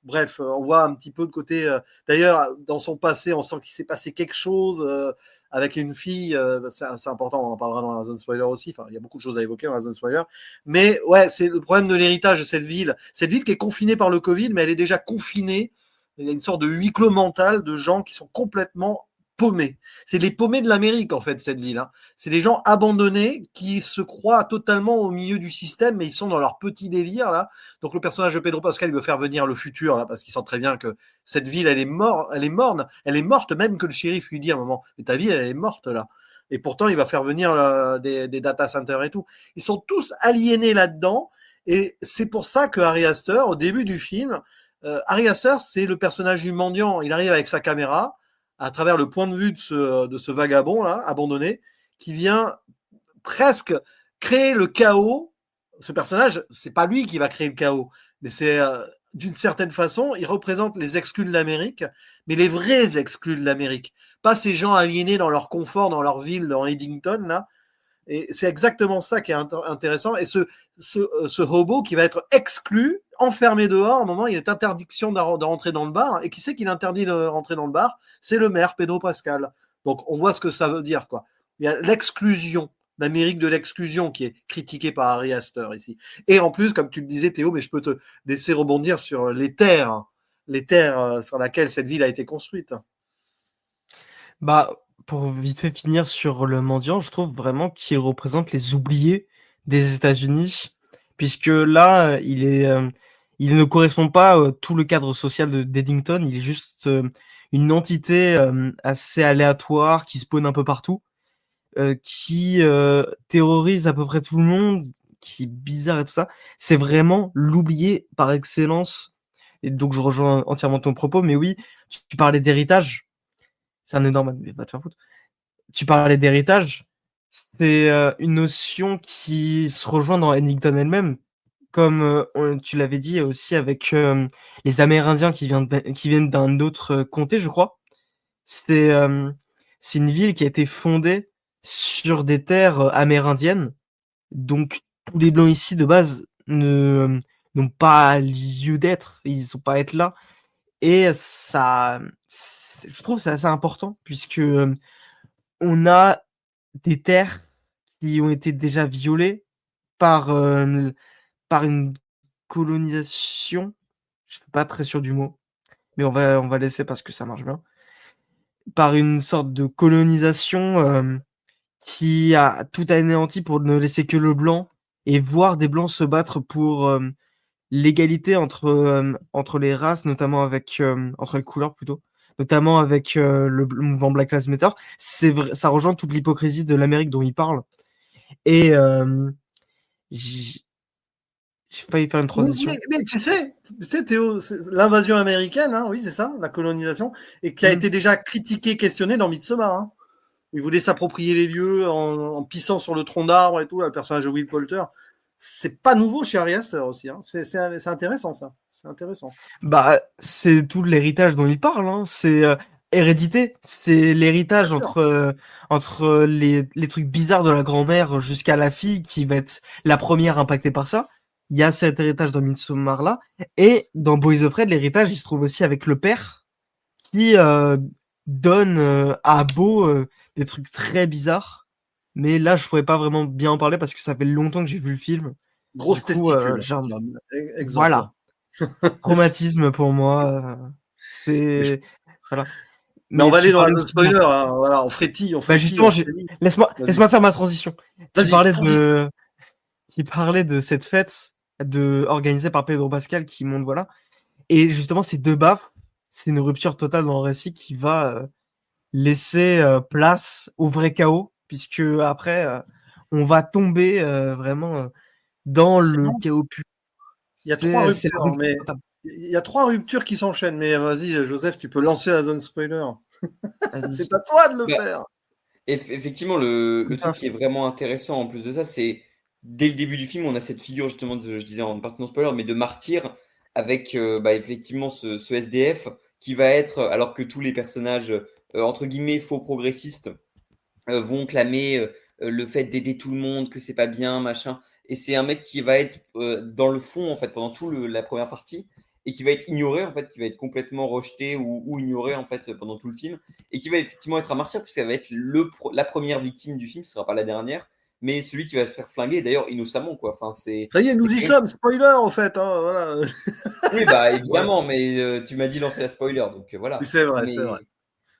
Bref, on voit un petit peu de côté. D'ailleurs, dans son passé, on sent qu'il s'est passé quelque chose avec une fille. C'est important, on en parlera dans la zone spoiler aussi. Enfin, il y a beaucoup de choses à évoquer dans la zone spoiler. Mais ouais, c'est le problème de l'héritage de cette ville. Cette ville qui est confinée par le Covid, mais elle est déjà confinée. Il y a une sorte de huis clos mental de gens qui sont complètement paumés. C'est les paumés de l'Amérique, en fait, cette ville. Hein. C'est des gens abandonnés qui se croient totalement au milieu du système, mais ils sont dans leur petit délire, là. Donc, le personnage de Pedro Pascal, il veut faire venir le futur, là, parce qu'il sent très bien que cette ville, elle est morne. Elle est morte, même que le shérif lui dit à un moment, mais ta ville, elle est morte, là. Et pourtant, il va faire venir des data centers et tout. Ils sont tous aliénés là-dedans. Et c'est pour ça que Harry Astor, au début du film, Harry Astor, c'est le personnage du mendiant. Il arrive avec sa caméra, à travers le point de vue de ce vagabond là, abandonné, qui vient presque créer le chaos. Ce personnage, c'est pas lui qui va créer le chaos, mais c'est d'une certaine façon, il représente les exclus de l'Amérique, mais les vrais exclus de l'Amérique, pas ces gens aliénés dans leur confort, dans leur ville, dans Eddington là. Et c'est exactement ça qui est intéressant. Et ce hobo qui va être exclu, enfermé dehors, à un moment, il est interdiction de rentrer dans le bar. Et qui c'est qui l'interdit de rentrer dans le bar? C'est le maire, Pedro Pascal. Donc, on voit ce que ça veut dire, quoi. Il y a l'exclusion, l'Amérique de l'exclusion qui est critiquée par Harry Astor ici. Et en plus, comme tu le disais, Théo, mais je peux te laisser rebondir sur les terres sur lesquelles cette ville a été construite. Bah, pour vite fait finir sur le mendiant, je trouve vraiment qu'il représente les oubliés des États-Unis, puisque là, il ne correspond pas à tout le cadre social d'Eddington, il est juste une entité assez aléatoire qui spawn un peu partout, qui terrorise à peu près tout le monde, qui est bizarre et tout ça. C'est vraiment l'oublié par excellence. Et donc, je rejoins entièrement ton propos, mais oui, tu parlais d'héritage. C'est un énorme, mais va te faire foutre. Tu parlais d'héritage. C'est une notion qui se rejoint dans Eddington elle-même, comme tu l'avais dit aussi avec les Amérindiens qui viennent d'un autre comté, je crois. C'est une ville qui a été fondée sur des terres amérindiennes. Donc tous les blancs ici de base n'ont pas lieu d'être, ils sont pas à être là. Et ça, je trouve c'est assez important puisque on a des terres qui ont été déjà violées par, par une colonisation. Je suis pas très sûr du mot, mais on va laisser parce que ça marche bien. Par une sorte de colonisation qui a tout anéanti pour ne laisser que le blanc et voir des blancs se battre pour l'égalité entre les races, notamment avec entre les couleurs plutôt, notamment avec le mouvement Black Lives Matter. C'est vrai, ça rejoint toute l'hypocrisie de l'Amérique dont il parle. Et j'ai failli faire une transition. Mais tu sais Théo, l'invasion américaine, hein, oui, c'est ça, la colonisation, et qui a été déjà critiquée, questionnée dans Midsommar. Hein. Il voulait s'approprier les lieux en pissant sur le tronc d'arbre et tout, le personnage de Will Poulter. C'est pas nouveau chez Ari Aster aussi. Hein. C'est intéressant, ça. C'est intéressant. Bah, c'est tout l'héritage dont il parle. Hein. C'est hérédité. C'est l'héritage entre les trucs bizarres de la grand-mère jusqu'à la fille qui va être la première impactée par ça. Il y a cet héritage dans Midsommar là. Et dans Boys of Red, l'héritage, il se trouve aussi avec le père qui donne à Beau des trucs très bizarres. Mais là, je pourrais pas vraiment bien en parler parce que ça fait longtemps que j'ai vu le film. Grosse testicule. Voilà. Traumatisme pour moi. C'est. Voilà. Mais on va aller dans le spoiler. Hein. Voilà, on frétille. Bah justement, laisse-moi faire ma transition. Tu parlais de cette fête organisée par Pedro Pascal qui monte, voilà. Et justement, ces deux baffes, c'est une rupture totale dans le récit qui va laisser place au vrai chaos, puisque après, on va tomber vraiment dans le chaos pur. Il y a trois ruptures, il y a trois ruptures qui s'enchaînent. Mais vas-y, Joseph, tu peux lancer la zone spoiler. C'est à toi de le faire. Effectivement, le truc qui est vraiment intéressant en plus de ça, c'est dès le début du film, on a cette figure justement, je disais en partie non spoiler, mais de martyr avec effectivement ce SDF qui va être, alors que tous les personnages, entre guillemets, faux progressistes, vont clamer le fait d'aider tout le monde, que c'est pas bien, machin. Et c'est un mec qui va être dans le fond, en fait, pendant la première partie, et qui va être ignoré, en fait, qui va être complètement rejeté ou ignoré, en fait, pendant tout le film, et qui va effectivement être un martyr, puisqu'elle va être la première victime du film, ce sera pas la dernière, mais celui qui va se faire flinguer, d'ailleurs, innocemment, quoi. Enfin, Ça y est, nous y sommes, spoiler en fait. Hein, voilà. Oui, bah Ouais. évidemment, mais tu m'as dit lancer la spoiler, donc Oui, voilà. c'est vrai, c'est vrai.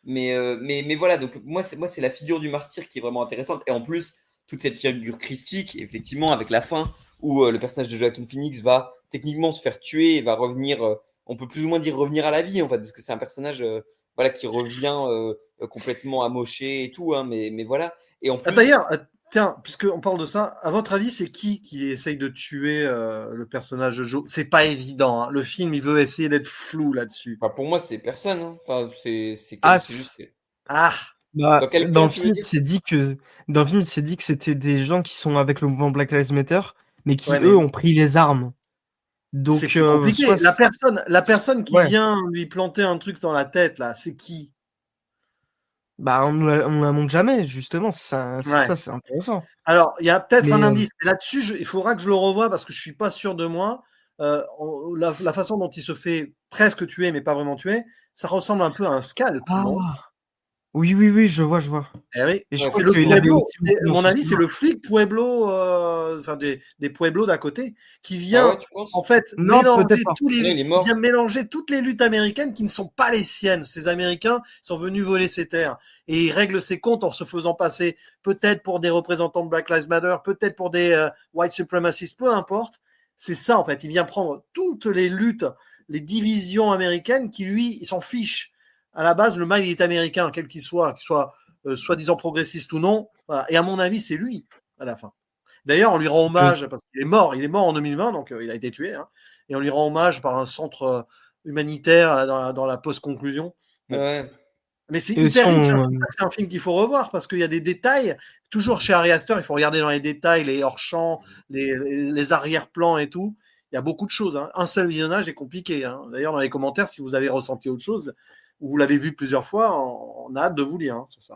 Mais voilà, donc moi, c'est la figure du martyr qui est vraiment intéressante. Et en plus, toute cette figure christique, effectivement, avec la fin, où le personnage de Joaquin Phoenix va techniquement se faire tuer et va revenir, on peut plus ou moins dire revenir à la vie, en fait, parce que c'est un personnage voilà, qui revient complètement amoché et tout, hein, mais voilà. Et en Ah, plus, d'ailleurs, tiens, puisqu'on parle de ça, à votre avis, c'est qui essaye de tuer le personnage de Joe? C'est pas évident. Hein. Le film, il veut essayer d'être flou là-dessus. enfin, pour moi, c'est personne, hein. Enfin, Ah, c'est juste. Ah, Dans bah, quel dans point le tu veux film, dire? c'est dit que dans le film, c'est dit que c'était des gens qui sont avec le mouvement Black Lives Matter, mais ouais, qui eux mais ont pris les armes. c'est Donc plus compliqué. soit La personne qui ouais, vient lui planter un truc dans la tête, là, c'est qui? bah on la montre jamais justement. Ouais. Ça c'est intéressant. Alors, il y a peut-être un Mais indice. Et là-dessus, il faudra que je le revoie parce que je suis pas sûr de moi. La façon dont il se fait presque tuer, mais pas vraiment tuer, ça ressemble un peu à un scalp, non? ah oui oui oui, je vois je vois. Eh oui, Et je Ouais, crois c'est le qu'il avait Pueblo. aussi beaucoup À dans mon son avis, c'est cinéma. le flic Pueblo, enfin des Pueblos d'à côté, qui ah ouais, vient tu en penses? fait Non, peut-être pas. Non, il est qui vient mort. mélanger toutes les luttes américaines qui ne sont pas les siennes. Ces Américains sont venus voler ses terres et il règle ses comptes en se faisant passer peut-être pour des représentants de Black Lives Matter, peut-être pour des white supremacists, peu importe. C'est ça en fait. Il vient prendre toutes les luttes, les divisions américaines qui lui, il s'en fiche. À la base, le mal il est américain, quel qu'il soit soi-disant progressiste ou non. Voilà. Et à mon avis, c'est lui à la fin. D'ailleurs, on lui rend Je- hommage parce qu'il est mort. Il est mort en 2020, donc il a été tué. Hein, et on lui rend hommage par un centre humanitaire dans la post-conclusion. Bon. Ouais. Mais c'est Et aussi hyper riche. Hein. on C'est un film qu'il faut revoir parce qu'il y a des détails. Toujours chez Ari Aster, il faut regarder dans les détails, les hors-champs, les arrière-plans et tout. Il y a beaucoup de choses. Hein. Un seul visionnage est compliqué. Hein. D'ailleurs, dans les commentaires, si vous avez ressenti autre chose ou vous l'avez vu plusieurs fois, on a hâte de vous lire. Hein, c'est ça.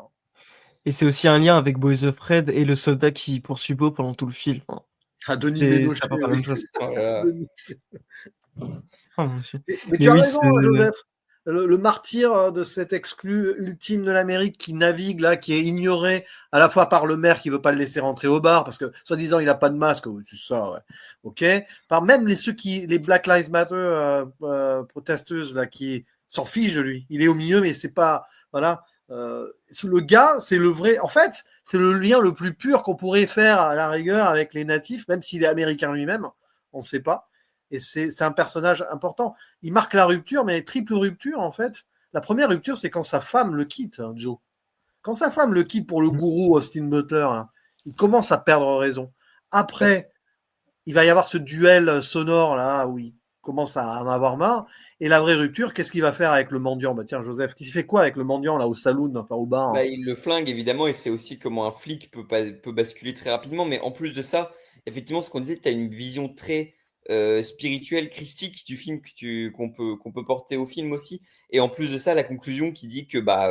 et c'est aussi un lien avec Boys of Fred et le soldat qui poursuit Beau pendant tout le film. Ah, Denis C'est Ménochet, à peu près la oui. même chose. Oh là là. Denis. Oh mon Dieu. Mais Mais tu as oui, raison, c'est Joseph. Le martyr de cet exclu ultime de l'Amérique qui navigue là, qui est ignoré à la fois par le maire qui veut pas le laisser rentrer au bar parce que soi-disant il a pas de masque, c'est ça, ouais. Ok. Par même les Black Lives Matter protesteuses là qui s'en fichent de lui. Il est au milieu, mais c'est pas, voilà. Le gars, c'est le vrai. En fait, c'est le lien le plus pur qu'on pourrait faire à la rigueur avec les natifs, même s'il est américain lui-même, on ne sait pas. Et c'est un personnage important. Il marque la rupture, mais triple rupture en fait. La première rupture, c'est quand sa femme le quitte, hein, Joe. Quand sa femme le quitte pour le gourou Austin Butler, hein, il commence à perdre raison. Après, il va y avoir ce duel sonore là où il commence à en avoir marre. Et la vraie rupture, qu'est-ce qu'il va faire avec le mendiant? Bah tiens, Joseph, il fait quoi avec le mendiant là au saloon, enfin au bar? Bah, Hein. il le flingue évidemment, et c'est aussi comment un flic peut basculer très rapidement. Mais en plus de ça, effectivement, ce qu'on disait, tu as une vision très spirituelle, christique du film qu'on peut porter au film aussi. Et en plus de ça, la conclusion qui dit que, bah,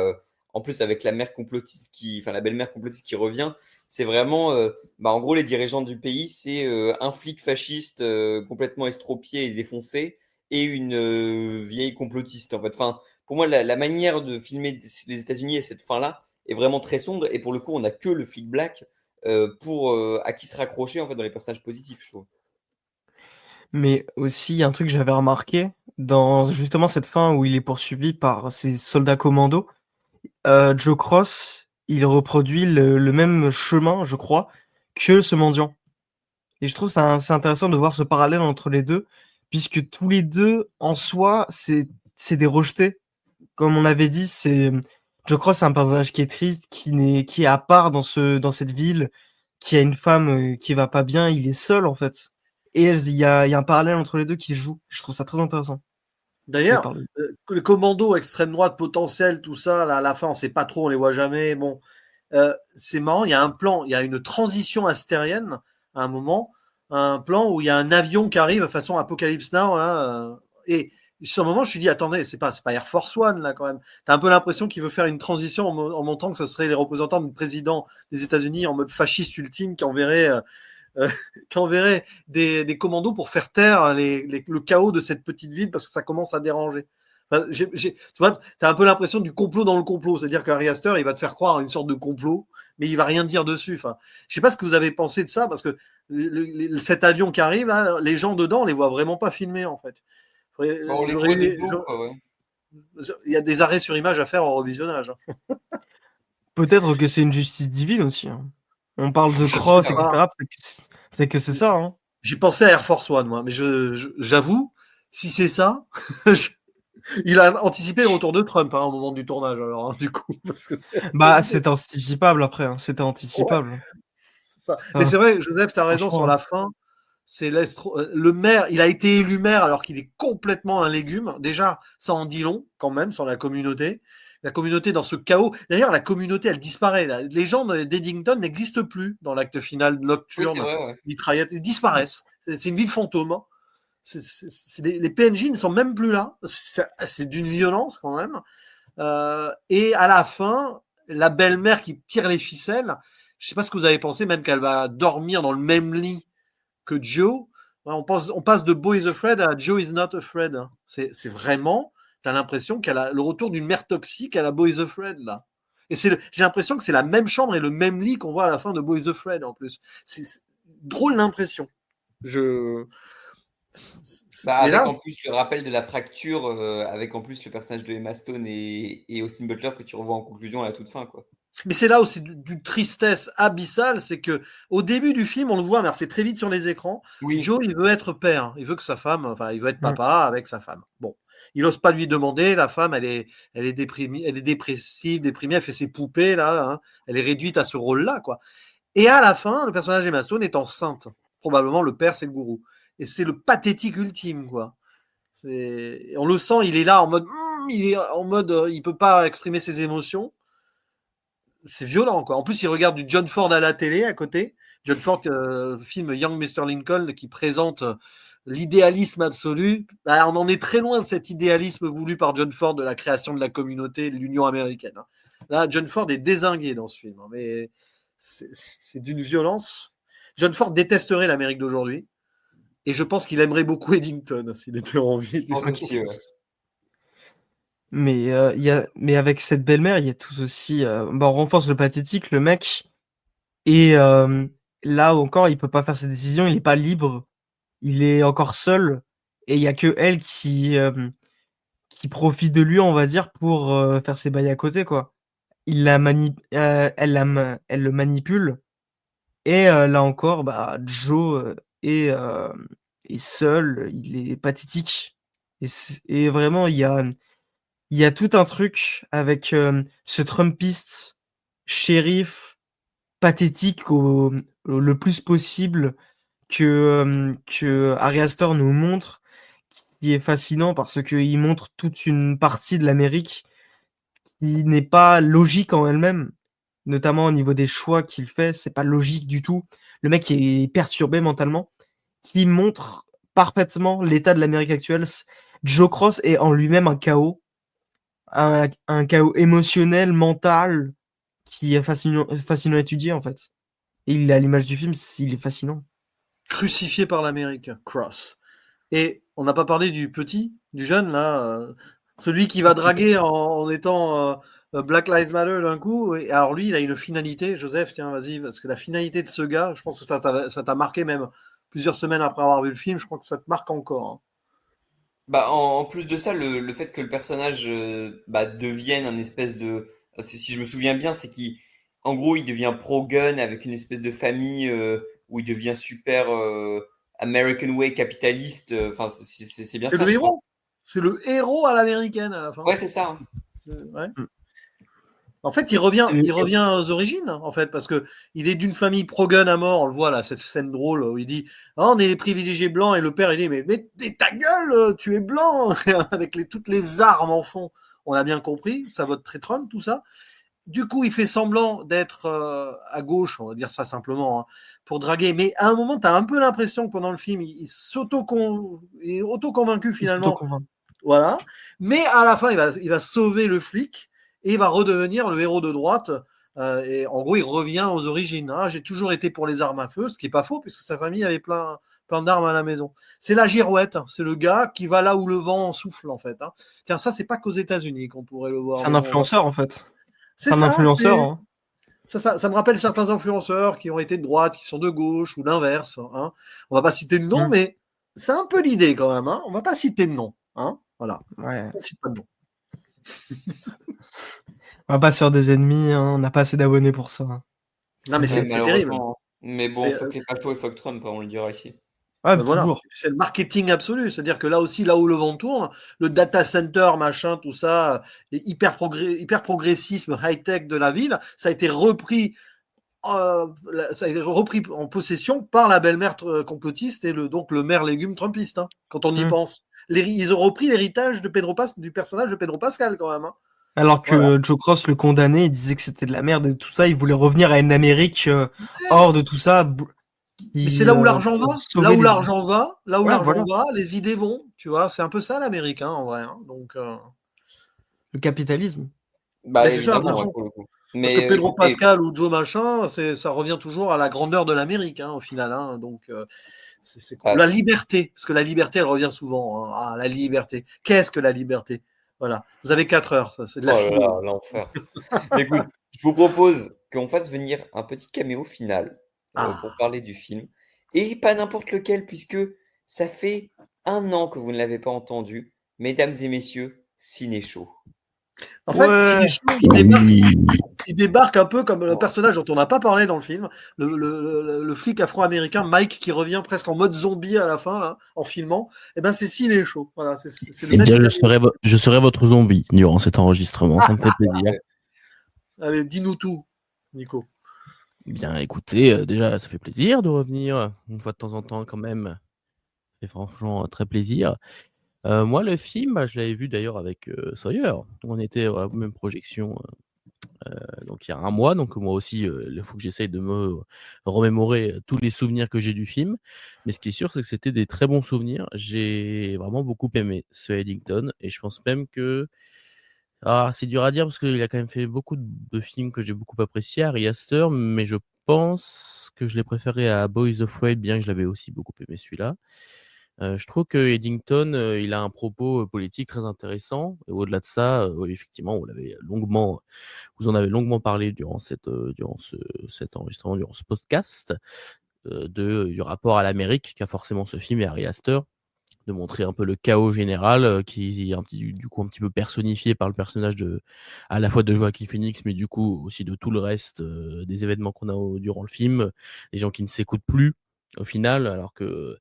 en plus, avec la mère complotiste enfin, la belle-mère complotiste qui revient, c'est vraiment, bah, en gros, les dirigeants du pays, c'est un flic fasciste complètement estropié et défoncé et une vieille complotiste, en fait. Enfin, pour moi, la manière de filmer les États-Unis à cette fin-là est vraiment très sombre. Et pour le coup, on n'a que le flic black à qui se raccrocher en fait dans les personnages positifs, je trouve. Mais aussi, il y a un truc que j'avais remarqué dans justement cette fin où il est poursuivi par ces soldats commandos. Joe Cross, il reproduit le même chemin, je crois, que ce mendiant. Et je trouve ça c'est intéressant de voir ce parallèle entre les deux, puisque tous les deux, en soi, c'est des rejetés. Comme on avait dit, Joe Cross, c'est un personnage qui est triste, qui est à part dans cette ville, qui a une femme qui va pas bien, il est seul en fait. Et il y a un parallèle entre les deux qui se joue. Je trouve ça très intéressant de D'ailleurs, parler. les commandos extrême droite potentiel, tout ça, là, à la fin, on sait pas trop, on les voit jamais. Bon, c'est marrant, il y a un plan, il y a une transition astérienne à un moment, un plan où il y a un avion qui arrive façon Apocalypse Now là, et Sur un moment, je me suis dit, attendez, c'est pas Air Force One, là, quand même. T'as un peu l'impression qu'il veut faire une transition en montrant que ce serait les représentants du président des États-Unis en mode fasciste ultime qui enverrait, des commandos pour faire taire le chaos de cette petite ville parce que ça commence à déranger. Enfin, tu vois, t'as un peu l'impression du complot dans le complot. C'est-à-dire qu'Harry Astor, il va te faire croire à une sorte de complot, mais il va rien dire dessus. Enfin, je sais pas ce que vous avez pensé de ça parce que cet avion qui arrive, là, les gens dedans, on les voit vraiment pas filmer, en fait. On les voit de dos, quoi, ouais. Il y a des arrêts sur image à faire en revisionnage. Peut-être que c'est une justice divine aussi. Hein. On parle de cross, etc. C'est que c'est ça. Hein. J'ai pensé à Air Force One, moi, mais j'avoue, si c'est ça, il a anticipé le retour de Trump au moment du tournage, alors, du coup. Parce que c'était anticipable après. Hein. C'était anticipable. Ouais, c'est ça. Mais c'est vrai, Joseph, tu as raison sur la fin. C'est le maire, il a été élu maire alors qu'il est complètement un légume. Déjà, ça en dit long quand même sur la communauté. La communauté dans ce chaos. D'ailleurs, la communauté, elle disparaît. Les gens d'Eddington n'existent plus dans l'acte final nocturne. Oui, c'est vrai, ouais. Ils disparaissent. C'est une ville fantôme. Les PNJ ne sont même plus là. C'est d'une violence quand même. Et à la fin, la belle-mère qui tire les ficelles, je ne sais pas ce que vous avez pensé, même qu'elle va dormir dans le même lit que Joe. On passe de Bo is afraid à Joe is not afraid. C'est vraiment, tu as l'impression qu'elle a le retour d'une mère toxique à la Bo is afraid, là. Et j'ai l'impression que c'est la même chambre et le même lit qu'on voit à la fin de Bo is afraid, en plus. C'est drôle l'impression. Avec en plus le rappel de la fracture, avec en plus le personnage de Emma Stone et Austin Butler que tu revois en conclusion à la toute fin, quoi. Mais c'est là où c'est d'une tristesse abyssale, c'est que au début du film, on le voit, mais c'est très vite sur les écrans. Oui. Joe, il veut être père, il veut que sa femme, enfin, il veut être papa avec sa femme. Bon, il n'ose pas lui demander. La femme, elle est déprimée, elle est dépressive, déprimée, elle fait ses poupées là, hein, elle est réduite à ce rôle-là, quoi. Et à la fin, le personnage d'Emma Stone est enceinte. Probablement le père, c'est le gourou. Et c'est le pathétique ultime, quoi. On le sent, il est là en mode, il peut pas exprimer ses émotions. C'est violent, quoi. En plus, il regarde du John Ford à la télé à côté. John Ford, film Young Mr. Lincoln, qui présente l'idéalisme absolu. Bah, on en est très loin de cet idéalisme voulu par John Ford de la création de la communauté de l'Union américaine. Là, John Ford est dézingué dans ce film, mais c'est d'une violence. John Ford détesterait l'Amérique d'aujourd'hui, et je pense qu'il aimerait beaucoup Eddington s'il était en vie. Je pense aussi, ouais. Mais avec cette belle-mère, il y a tout aussi. On renforce le pathétique, le mec. Et là encore, il peut pas faire ses décisions, il est pas libre, il est encore seul. Et il y a que elle qui profite de lui, on va dire, pour faire ses bails à côté, quoi. Elle le manipule. Et là encore, Joe est seul, il est pathétique. Et vraiment, il y a tout un truc avec ce Trumpiste shérif pathétique le plus possible que Ari Aster nous montre, qui est fascinant parce qu'il montre toute une partie de l'Amérique qui n'est pas logique en elle-même, notamment au niveau des choix qu'il fait, c'est pas logique du tout. Le mec est perturbé mentalement, qui montre parfaitement l'état de l'Amérique actuelle. Joe Cross est en lui-même un chaos, un chaos émotionnel, mental, qui est fascinant à étudier en fait. Et il est à l'image du film, il est fascinant. Crucifié par l'Amérique, Cross. Et on n'a pas parlé du jeune là, celui qui va draguer en étant Black Lives Matter d'un coup. Et alors lui, il a une finalité. Joseph, tiens, vas-y, parce que la finalité de ce gars, je pense que ça t'a marqué même plusieurs semaines après avoir vu le film. Je crois que ça te marque encore. Hein. En plus de ça, le fait que le personnage devienne un espèce de... Si je me souviens bien, c'est qu'en gros, il devient pro-gun avec une espèce de famille où il devient super American Way capitaliste. Enfin, c'est bien ça. C'est le héros. C'est le héros à l'américaine à la fin. Ouais, c'est ça. Hein. Ouais. En fait, il revient aux origines, en fait, parce que il est d'une famille pro-gun à mort. On le voit là, cette scène drôle où il dit on est des privilégiés blancs, et le père il dit mais ta gueule, tu es blanc avec toutes les armes en fond. On a bien compris, ça vote très Trump tout ça. Du coup, il fait semblant d'être à gauche, on va dire ça simplement, hein, pour draguer. Mais à un moment, tu as un peu l'impression que pendant le film, il est auto-convaincu finalement voilà. Mais à la fin, il va sauver le flic et il va redevenir le héros de droite. Et en gros, il revient aux origines. Hein. J'ai toujours été pour les armes à feu, ce qui est pas faux, puisque sa famille avait plein d'armes à la maison. C'est la girouette, hein. C'est le gars qui va là où le vent souffle, en fait. Hein. Tiens, ça, c'est pas qu'aux États-Unis qu'on pourrait le voir. C'est un influenceur, en fait. C'est Un ça, influenceur, hein. ça me rappelle certains influenceurs qui ont été de droite, qui sont de gauche, ou l'inverse. Hein. On va pas citer de nom, mais c'est un peu l'idée quand même. Hein. On va pas citer de nom. Hein. Voilà. Ouais. On cite pas de nom. On va pas se faire des ennemis, hein. On n'a pas assez d'abonnés pour ça. Hein. Non, mais c'est terrible. Mais bon, fuck les fachos et fuck Trump, on le dira ici. Ouais, voilà. toujours. C'est le marketing absolu. C'est-à-dire que là aussi, là où le vent tourne, le data center, machin, tout ça, hyper progressisme, high-tech de la ville, ça a été repris en possession par la belle-mère complotiste et donc le maire légume trumpiste, hein, quand on y pense. Ils ont repris l'héritage de du personnage de Pedro Pascal, quand même. Hein. Alors que Joe Cross le condamnait, il disait que c'était de la merde et tout ça, il voulait revenir à une Amérique hors de tout ça. Mais c'est là où l'argent va. Là où l'argent va, les idées vont. Tu vois, c'est un peu ça l'Amérique, hein, en vrai. Hein. Donc, le capitalisme. Bah, c'est ça, pour le coup. Parce que Pedro Pascal ou Joe Machin, ça revient toujours à la grandeur de l'Amérique, hein, au final. Hein, donc, c'est cool. La liberté, parce que la liberté, elle revient souvent. Hein. Ah, la liberté. Qu'est-ce que la liberté? Voilà. Vous avez 4 heures. Ça, c'est de la folie. L'enfer. Écoute, je vous propose qu'on fasse venir un petit caméo final pour parler du film. Et pas n'importe lequel, puisque ça fait 1 an que vous ne l'avez pas entendu. Mesdames et messieurs, Ciné Show. En fait, il débarque un peu comme le personnage dont on n'a pas parlé dans le film, le flic afro-américain Mike qui revient presque en mode zombie à la fin, là, en filmant. Et ben c'est Ciné Show. Voilà, eh bien, je serai votre zombie durant cet enregistrement. Ça me fait plaisir. Allez, dis-nous tout, Nico. Bien, écoutez, déjà, ça fait plaisir de revenir une fois de temps en temps quand même. Ça fait franchement très plaisir. Moi, le film, je l'avais vu d'ailleurs avec Sawyer. On était à la même projection donc il y a 1 mois. Donc moi aussi, il faut que j'essaye de me remémorer tous les souvenirs que j'ai du film. Mais ce qui est sûr, c'est que c'était des très bons souvenirs. J'ai vraiment beaucoup aimé ce Eddington et je pense même que c'est dur à dire parce qu'il a quand même fait beaucoup de films que j'ai beaucoup appréciés, Ari Aster, mais je pense que je l'ai préféré à Boys Afraid, bien que je l'avais aussi beaucoup aimé celui-là. Je trouve que Eddington, il a un propos politique très intéressant. Et au-delà de ça, oui, effectivement, vous en avez longuement parlé durant cet enregistrement, durant ce podcast, du rapport à l'Amérique qu'a forcément ce film et Ari Aster, de montrer un peu le chaos général qui est du coup un petit peu personnifié par le personnage à la fois de Joaquin Phoenix, mais du coup aussi de tout le reste des événements qu'on a durant le film, les gens qui ne s'écoutent plus au final, alors que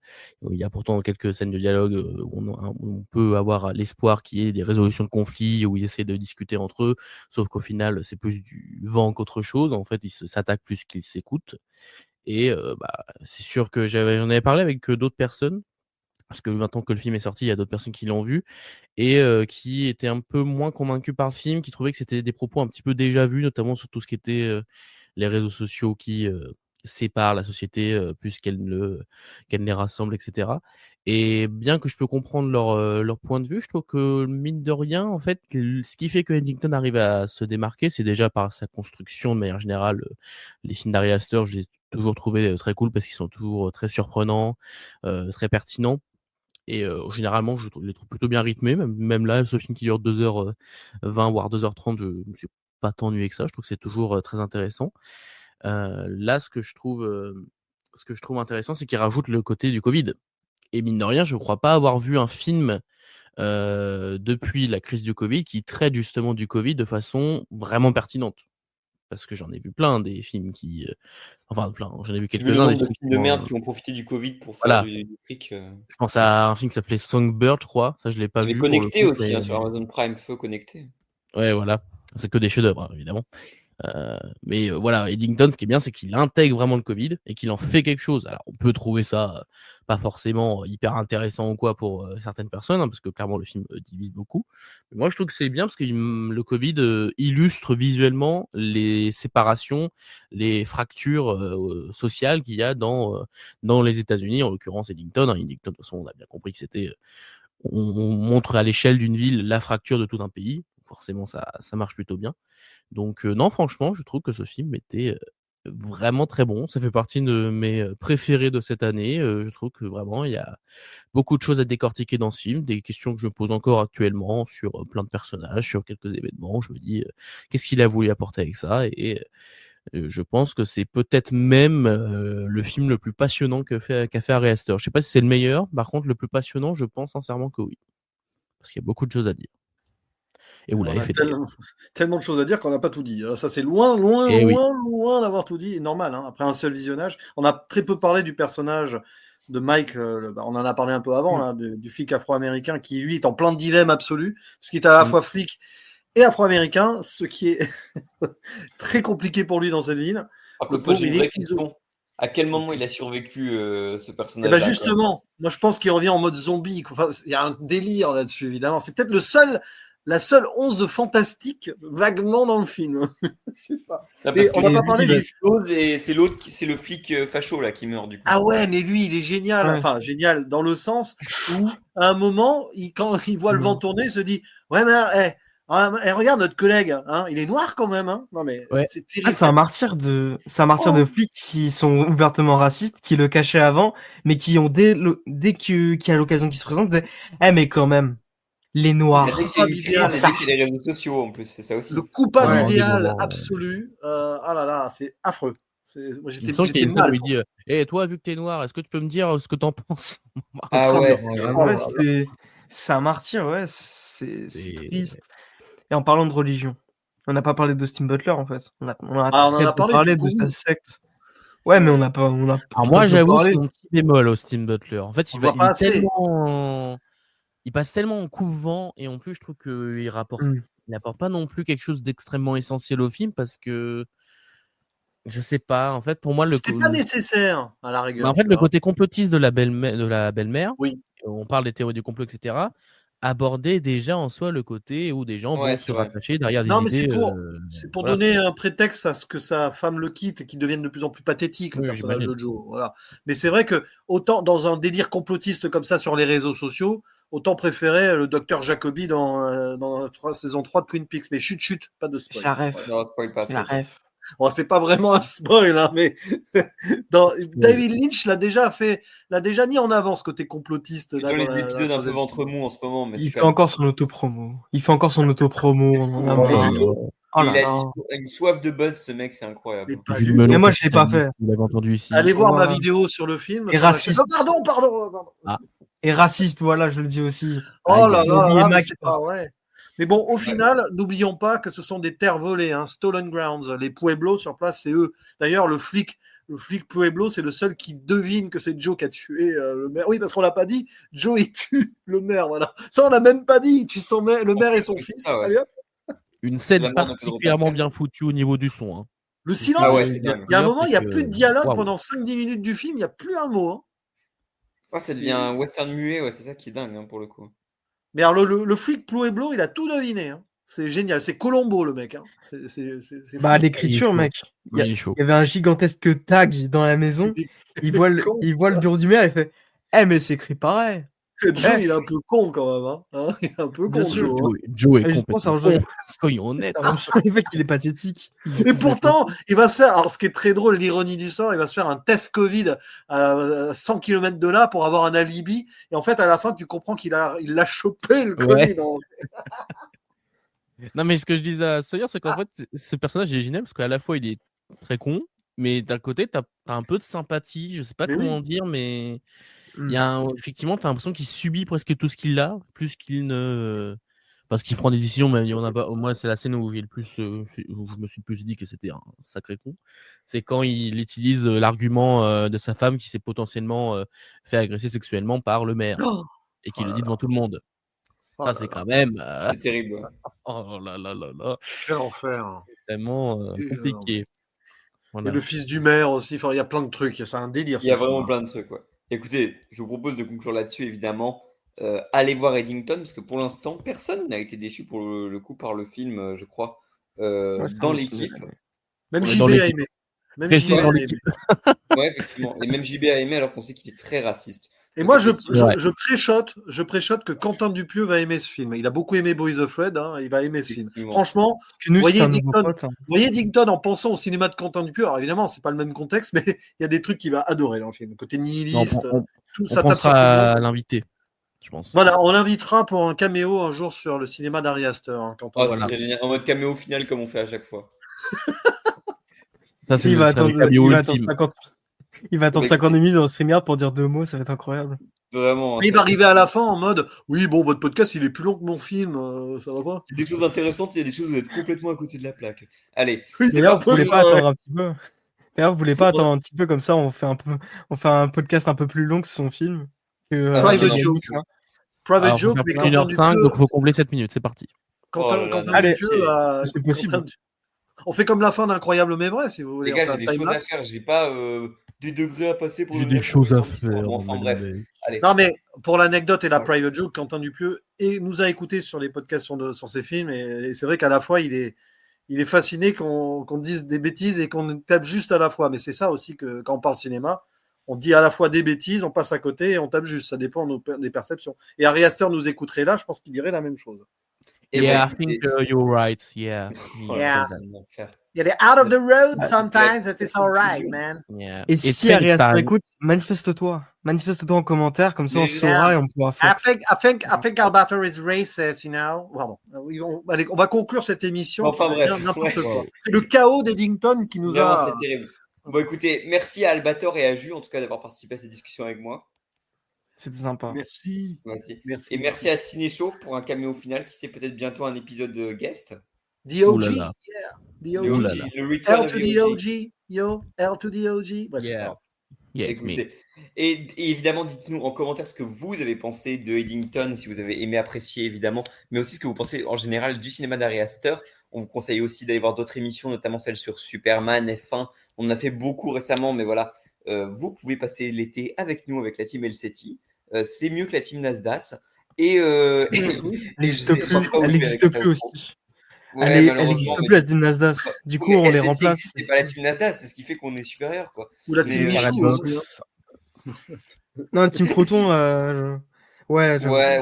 il y a pourtant quelques scènes de dialogue où on peut avoir l'espoir qu'il y ait des résolutions de conflits, où ils essaient de discuter entre eux, sauf qu'au final c'est plus du vent qu'autre chose. En fait, ils s'attaquent plus qu'ils s'écoutent. Et c'est sûr que j'en avais parlé avec d'autres personnes, parce que maintenant que le film est sorti, il y a d'autres personnes qui l'ont vu et qui étaient un peu moins convaincus par le film, qui trouvaient que c'était des propos un petit peu déjà vus, notamment sur tout ce qui était les réseaux sociaux qui séparent la société plus qu'elle ne les rassemble, etc. Et bien que je peux comprendre leur point de vue, je trouve que mine de rien, en fait, ce qui fait que Eddington arrive à se démarquer, c'est déjà par sa construction de manière générale. Les films d'Ari Aster, je les ai toujours trouvés très cool parce qu'ils sont toujours très surprenants, très pertinents. Et généralement, je les trouve plutôt bien rythmés. Même là, ce film qui dure 2h20, voire 2h30, je ne me suis pas tant ennuyé que ça. Je trouve que c'est toujours très intéressant. Là, ce que je trouve intéressant, c'est qu'il rajoute le côté du Covid. Et mine de rien, je ne crois pas avoir vu un film depuis la crise du Covid qui traite justement du Covid de façon vraiment pertinente. Parce que j'en ai vu plein des films qui... Enfin, plein, j'en ai vu quelques-uns. Des films de merde qui ont profité du Covid pour faire du fric. Je pense à un film qui s'appelait Songbird, je crois. Ça, je l'ai pas vu. Mais Connecté aussi, hein, sur Amazon Prime, Feu Connecté. Ouais, voilà. C'est que des chefs-d'œuvre, hein, évidemment. Mais voilà, Eddington, ce qui est bien, c'est qu'il intègre vraiment le Covid et qu'il en fait quelque chose. Alors, on peut trouver ça pas forcément hyper intéressant ou quoi pour certaines personnes, hein, parce que clairement, le film divise beaucoup. Mais moi, je trouve que c'est bien parce que le Covid illustre visuellement les séparations, les fractures sociales qu'il y a dans les États-Unis, en l'occurrence Eddington. Eddington, de toute façon, on a bien compris que c'était on montre à l'échelle d'une ville la fracture de tout un pays. Forcément, ça marche plutôt bien. Donc non, franchement, je trouve que ce film était vraiment très bon. Ça fait partie de mes préférés de cette année. Je trouve que vraiment, il y a beaucoup de choses à décortiquer dans ce film, des questions que je me pose encore actuellement sur plein de personnages, sur quelques événements. Je me dis, qu'est-ce qu'il a voulu apporter avec ça? Et je pense que c'est peut-être même le film le plus passionnant qu'a fait Ari Aster. Je sais pas si c'est le meilleur, par contre, le plus passionnant, je pense sincèrement que oui. Parce qu'il y a beaucoup de choses à dire. Et vous On l'avez a fait d'ailleurs. tellement de choses à dire qu'on n'a pas tout dit. Ça, c'est loin, loin, Et oui. loin, loin d'avoir tout dit. Et normal, hein, après un seul visionnage. On a très peu parlé du personnage de Mike. On en a parlé un peu avant, là, du flic afro-américain qui, lui, est en plein dilemme absolu, parce qu'il est à la fois flic et afro-américain, ce qui est très compliqué pour lui dans cette ville. Par contre, moi, j'ai une vraie question. À quel moment il a survécu, ce personnage-là? Eh ben justement, moi je pense qu'il revient en mode zombie. Enfin, il y a un délire là-dessus, évidemment. C'est peut-être la seule once de fantastique vaguement dans le film. Je sais pas. Non, parce on n'a pas parlé il explose et c'est l'autre, c'est le flic facho là qui meurt du coup. Ah ouais, mais lui, il est génial. Ouais. Enfin, génial dans le sens où, à un moment, quand il voit le vent tourner, il se dit ouais, mais regarde notre collègue, hein, il est noir quand même. Hein. Non mais Ouais. c'est terrible. C'est un martyr de flics qui sont ouvertement racistes, qui le cachaient avant, mais qui ont dès qu'il y a l'occasion qui se présente, disent mais quand même, les noirs. Dès qu'il y a une crise, dès qu'il y a les réseaux sociaux en plus, c'est ça aussi. Le coupable idéal absolu. Ah là là, c'est affreux. Moi, il me semble qu'il y a une scène où il dit toi, vu que t'es noir, est-ce que tu peux me dire ce que t'en penses? Ah ouais, c'est un martyr, ouais, c'est triste. Et en parlant de religion, on n'a pas parlé d'Austin Butler en fait. On a parlé de sa secte. Ouais, mais on n'a pas. Alors moi, j'avoue, c'est mon petit bémol, Austin Butler. En fait, il passe tellement en coupe-vent, et en plus, je trouve qu'il n'apporte pas non plus quelque chose d'extrêmement essentiel au film, parce que je sais pas. En fait, pour moi, c'était pas nécessaire à la rigueur. En fait, le côté complotiste de la belle-mère, oui. On parle des théories du complot, etc., abordait déjà en soi le côté où des gens vont se rattacher derrière des idées. C'est pour donner un prétexte à ce que sa femme le quitte et qu'il devienne de plus en plus pathétique, le personnage de Joe. Voilà. Mais c'est vrai que, autant dans un délire complotiste comme ça sur les réseaux sociaux, autant préférer le docteur Jacobi dans la saison 3 de Twin Peaks. Mais chut, pas de spoil. La ref. Bon, c'est pas vraiment un spoil, hein, mais David Lynch l'a déjà mis en avant ce côté complotiste. Là, dans les épisodes un peu ventre mou en ce moment. Mais il fait encore son autopromo. Il a une soif de buzz, ce mec, c'est incroyable. Mais moi, je l'ai pas fait. Vous l'avez entendu ici. Allez voir ma vidéo sur le film. Et raciste. Pardon. Et raciste, voilà, je le dis aussi. Oh là là, c'est pas vrai. Mais bon, au final, n'oublions pas que ce sont des terres volées, hein, stolen grounds. Les Pueblos sur place, c'est eux. D'ailleurs, le flic Pueblo, c'est le seul qui devine que c'est Joe qui a tué le maire. Oui, parce qu'on l'a pas dit. Joe, il tue le maire, voilà. Ça, on l'a même pas dit. Il tue le maire et son fils. Allez, hop. Une scène particulièrement bien foutue au niveau du son. Hein. Le silence. Il y a un moment, il n'y a plus de dialogue pendant 5-10 minutes du film. Il n'y a plus un mot. Hein. Ça devient un western muet. C'est ça qui est dingue, hein, pour le coup. Mais alors, le flic Pueblo, il a tout deviné. Hein. C'est génial. C'est Colombo, le mec. Hein. Bah, l'écriture, mec. Il y avait un gigantesque tag dans la maison. Il voit le bureau du maire et fait mais c'est écrit pareil. Joe, il est un peu con quand même. Hein. Il est un peu con, Joe est complètement con. Soyons honnêtes. Le mec, il est pathétique. Et pourtant, il va se faire... Alors, ce qui est très drôle, l'ironie du sort, il va se faire un test Covid à 100 km de là pour avoir un alibi. Et en fait, à la fin, tu comprends qu'il l'a chopé, le Covid. Non, mais ce que je disais à Sawyer, c'est qu'en fait, ce personnage, il est génial parce qu'à la fois, il est très con, mais d'un côté, t'as un peu de sympathie. Je sais pas comment dire, mais... effectivement, tu as l'impression qu'il subit presque tout ce qu'il a, plus qu'il ne. Parce qu'il prend des décisions, mais il y en a pas. Moi, c'est la scène où où je me suis plus dit que c'était un sacré con. C'est quand il utilise l'argument de sa femme qui s'est potentiellement fait agresser sexuellement par le maire et qui le dit devant tout le monde. Ça, c'est quand même. C'est terrible. Ouais. Oh là là là là. Quel enfer. C'est vraiment compliqué. Voilà. Et le fils du maire aussi. Enfin, il y a plein de trucs. C'est un délire. Il y a vraiment plein de trucs. Ouais. Écoutez, je vous propose de conclure là-dessus, évidemment. Allez voir Eddington, parce que pour l'instant, personne n'a été déçu pour le coup par le film, je crois, dans l'équipe. Même JB a aimé. Même JB a aimé. Ouais, effectivement. Et même JB a aimé, alors qu'on sait qu'il est très raciste. Et moi, je Ouais. préchote que Quentin Dupieux va aimer ce film. Il a beaucoup aimé Boys of Red, hein, il va aimer ce film. Effectivement. Franchement, Que nous, voyez c'est un nouveau Dickton. pote. Hein. voyez Dickton en pensant au cinéma de Quentin Dupieux. Alors évidemment, c'est pas le même contexte, mais il y a des trucs qu'il va adorer dans le film. Côté Non, nihiliste, tout on ça tape sur tout le pensera monde. à l'invité, je pense. Voilà, on l'invitera pour un caméo un jour sur le cinéma d'Ari Aster. Hein, Quentin. Oh, Voilà. ce serait génial. En mode caméo final comme on fait à chaque fois. Ça, Si, il va attendre, le caméo il va attendre ultime. 50, il va attendre Mais 50 minutes dans le StreamYard pour dire 2 mots, ça va être incroyable. Vraiment. Il va arriver à la fin en mode oui, bon, votre podcast il est plus long que mon film, ça va pas? Il y a des choses intéressantes, il y a des choses où vous êtes complètement à côté de la plaque. Allez, Oui, c'est D'ailleurs, un vous peu voulez ça, pas ouais. attendre un petit peu. D'ailleurs, vous voulez pas attendre un petit peu comme ça, on fait un podcast un peu plus long que son film. Que, Private non, Joke. hein. Private Alors, Joke, faut mais faire Quentin 1h05, Dupieux. donc il faut combler 7 minutes, c'est parti. Oh là là, Quentin Allez, Dupieux a- c'est possible. Quentin- On fait comme la fin d'Incroyable mais vrai, si vous voulez. les gars, on j'ai fait un des choses à time-lapse. faire. J'ai pas des degrés à passer pour J'ai devenir des choses à professeur d'histoire. faire. Bon, enfin bref. Allez. Non, mais pour l'anecdote et la Ouais. Private Joke, Quentin Dupieux nous a écoutés sur les podcasts sur ses films, et c'est vrai qu'à la fois, il est fasciné qu'on dise des bêtises et qu'on tape juste à la fois. Mais c'est ça aussi que quand on parle cinéma, on dit à la fois des bêtises, on passe à côté et on tape juste. Ça dépend des perceptions. Et Ari Aster nous écouterait là, je pense qu'il dirait la même chose. Et Yeah, bon, I think écoutez, you're right. Yeah. oh, Yeah. ça, c'est un enfer. Il y a des out of the road Ouais. sometimes, that it's alright, Conclusion. man. Yeah. Et It's si Ari Aster time. écoute, manifeste-toi. Manifeste-toi en commentaire, comme ça on Mais saura et on pourra faire. I think Albator is racist, you know. Pardon. Allez, on va conclure cette émission. Enfin, qui bref. devient n'importe Ouais. quoi. C'est le chaos d'Eddington qui nous Vraiment, a. c'est terrible. Bon, écoutez, merci à Albator et à Jus, en tout cas, d'avoir participé à cette discussion avec moi. C'était sympa. Merci. Merci. Merci. Et merci à Ciné Show pour un caméo final qui c'est peut-être bientôt un épisode de guest. The Ouh OG. là là. Yeah. The Le OG. Ouh là OG, là. le return L of to the the OG. OG. Yo. L to the OG. Bref, Yeah. voilà. Yeah, it's me. Écoutez. Et évidemment, dites-nous en commentaire ce que vous avez pensé de Eddington, si vous avez aimé, apprécié évidemment, mais aussi ce que vous pensez en général du cinéma d'Ari Aster. On vous conseille aussi d'aller voir d'autres émissions, notamment celle sur Superman, F1. On en a fait beaucoup récemment, mais voilà, vous pouvez passer l'été avec nous, avec la team LCT. C'est mieux que la team Nasdaq. Et Elle n'existe plus, elle n'existe plus aussi. Ouais, Elle malheureusement, n'existe mais- plus la team Nasdaq. Du coup, mais on les LCT remplace. existe, c'est pas la team Nasdaq, c'est ce qui fait qu'on est supérieur, quoi. Ou la Mais, team Michou Paradox. aussi. Non, la team Proton, ouais, j'avoue. Ouais.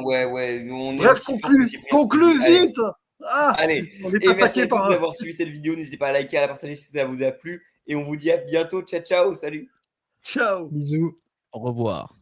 On est Bref, aussi fort que Cyprien conclue Squeezie. Allez. vite. Ah, Allez, on est et merci attaqué à tous par. d'avoir suivi cette vidéo. N'hésitez pas à liker, à la partager si ça vous a plu. Et on vous dit à bientôt. Ciao, ciao. Salut. Ciao. Bisous. Au revoir.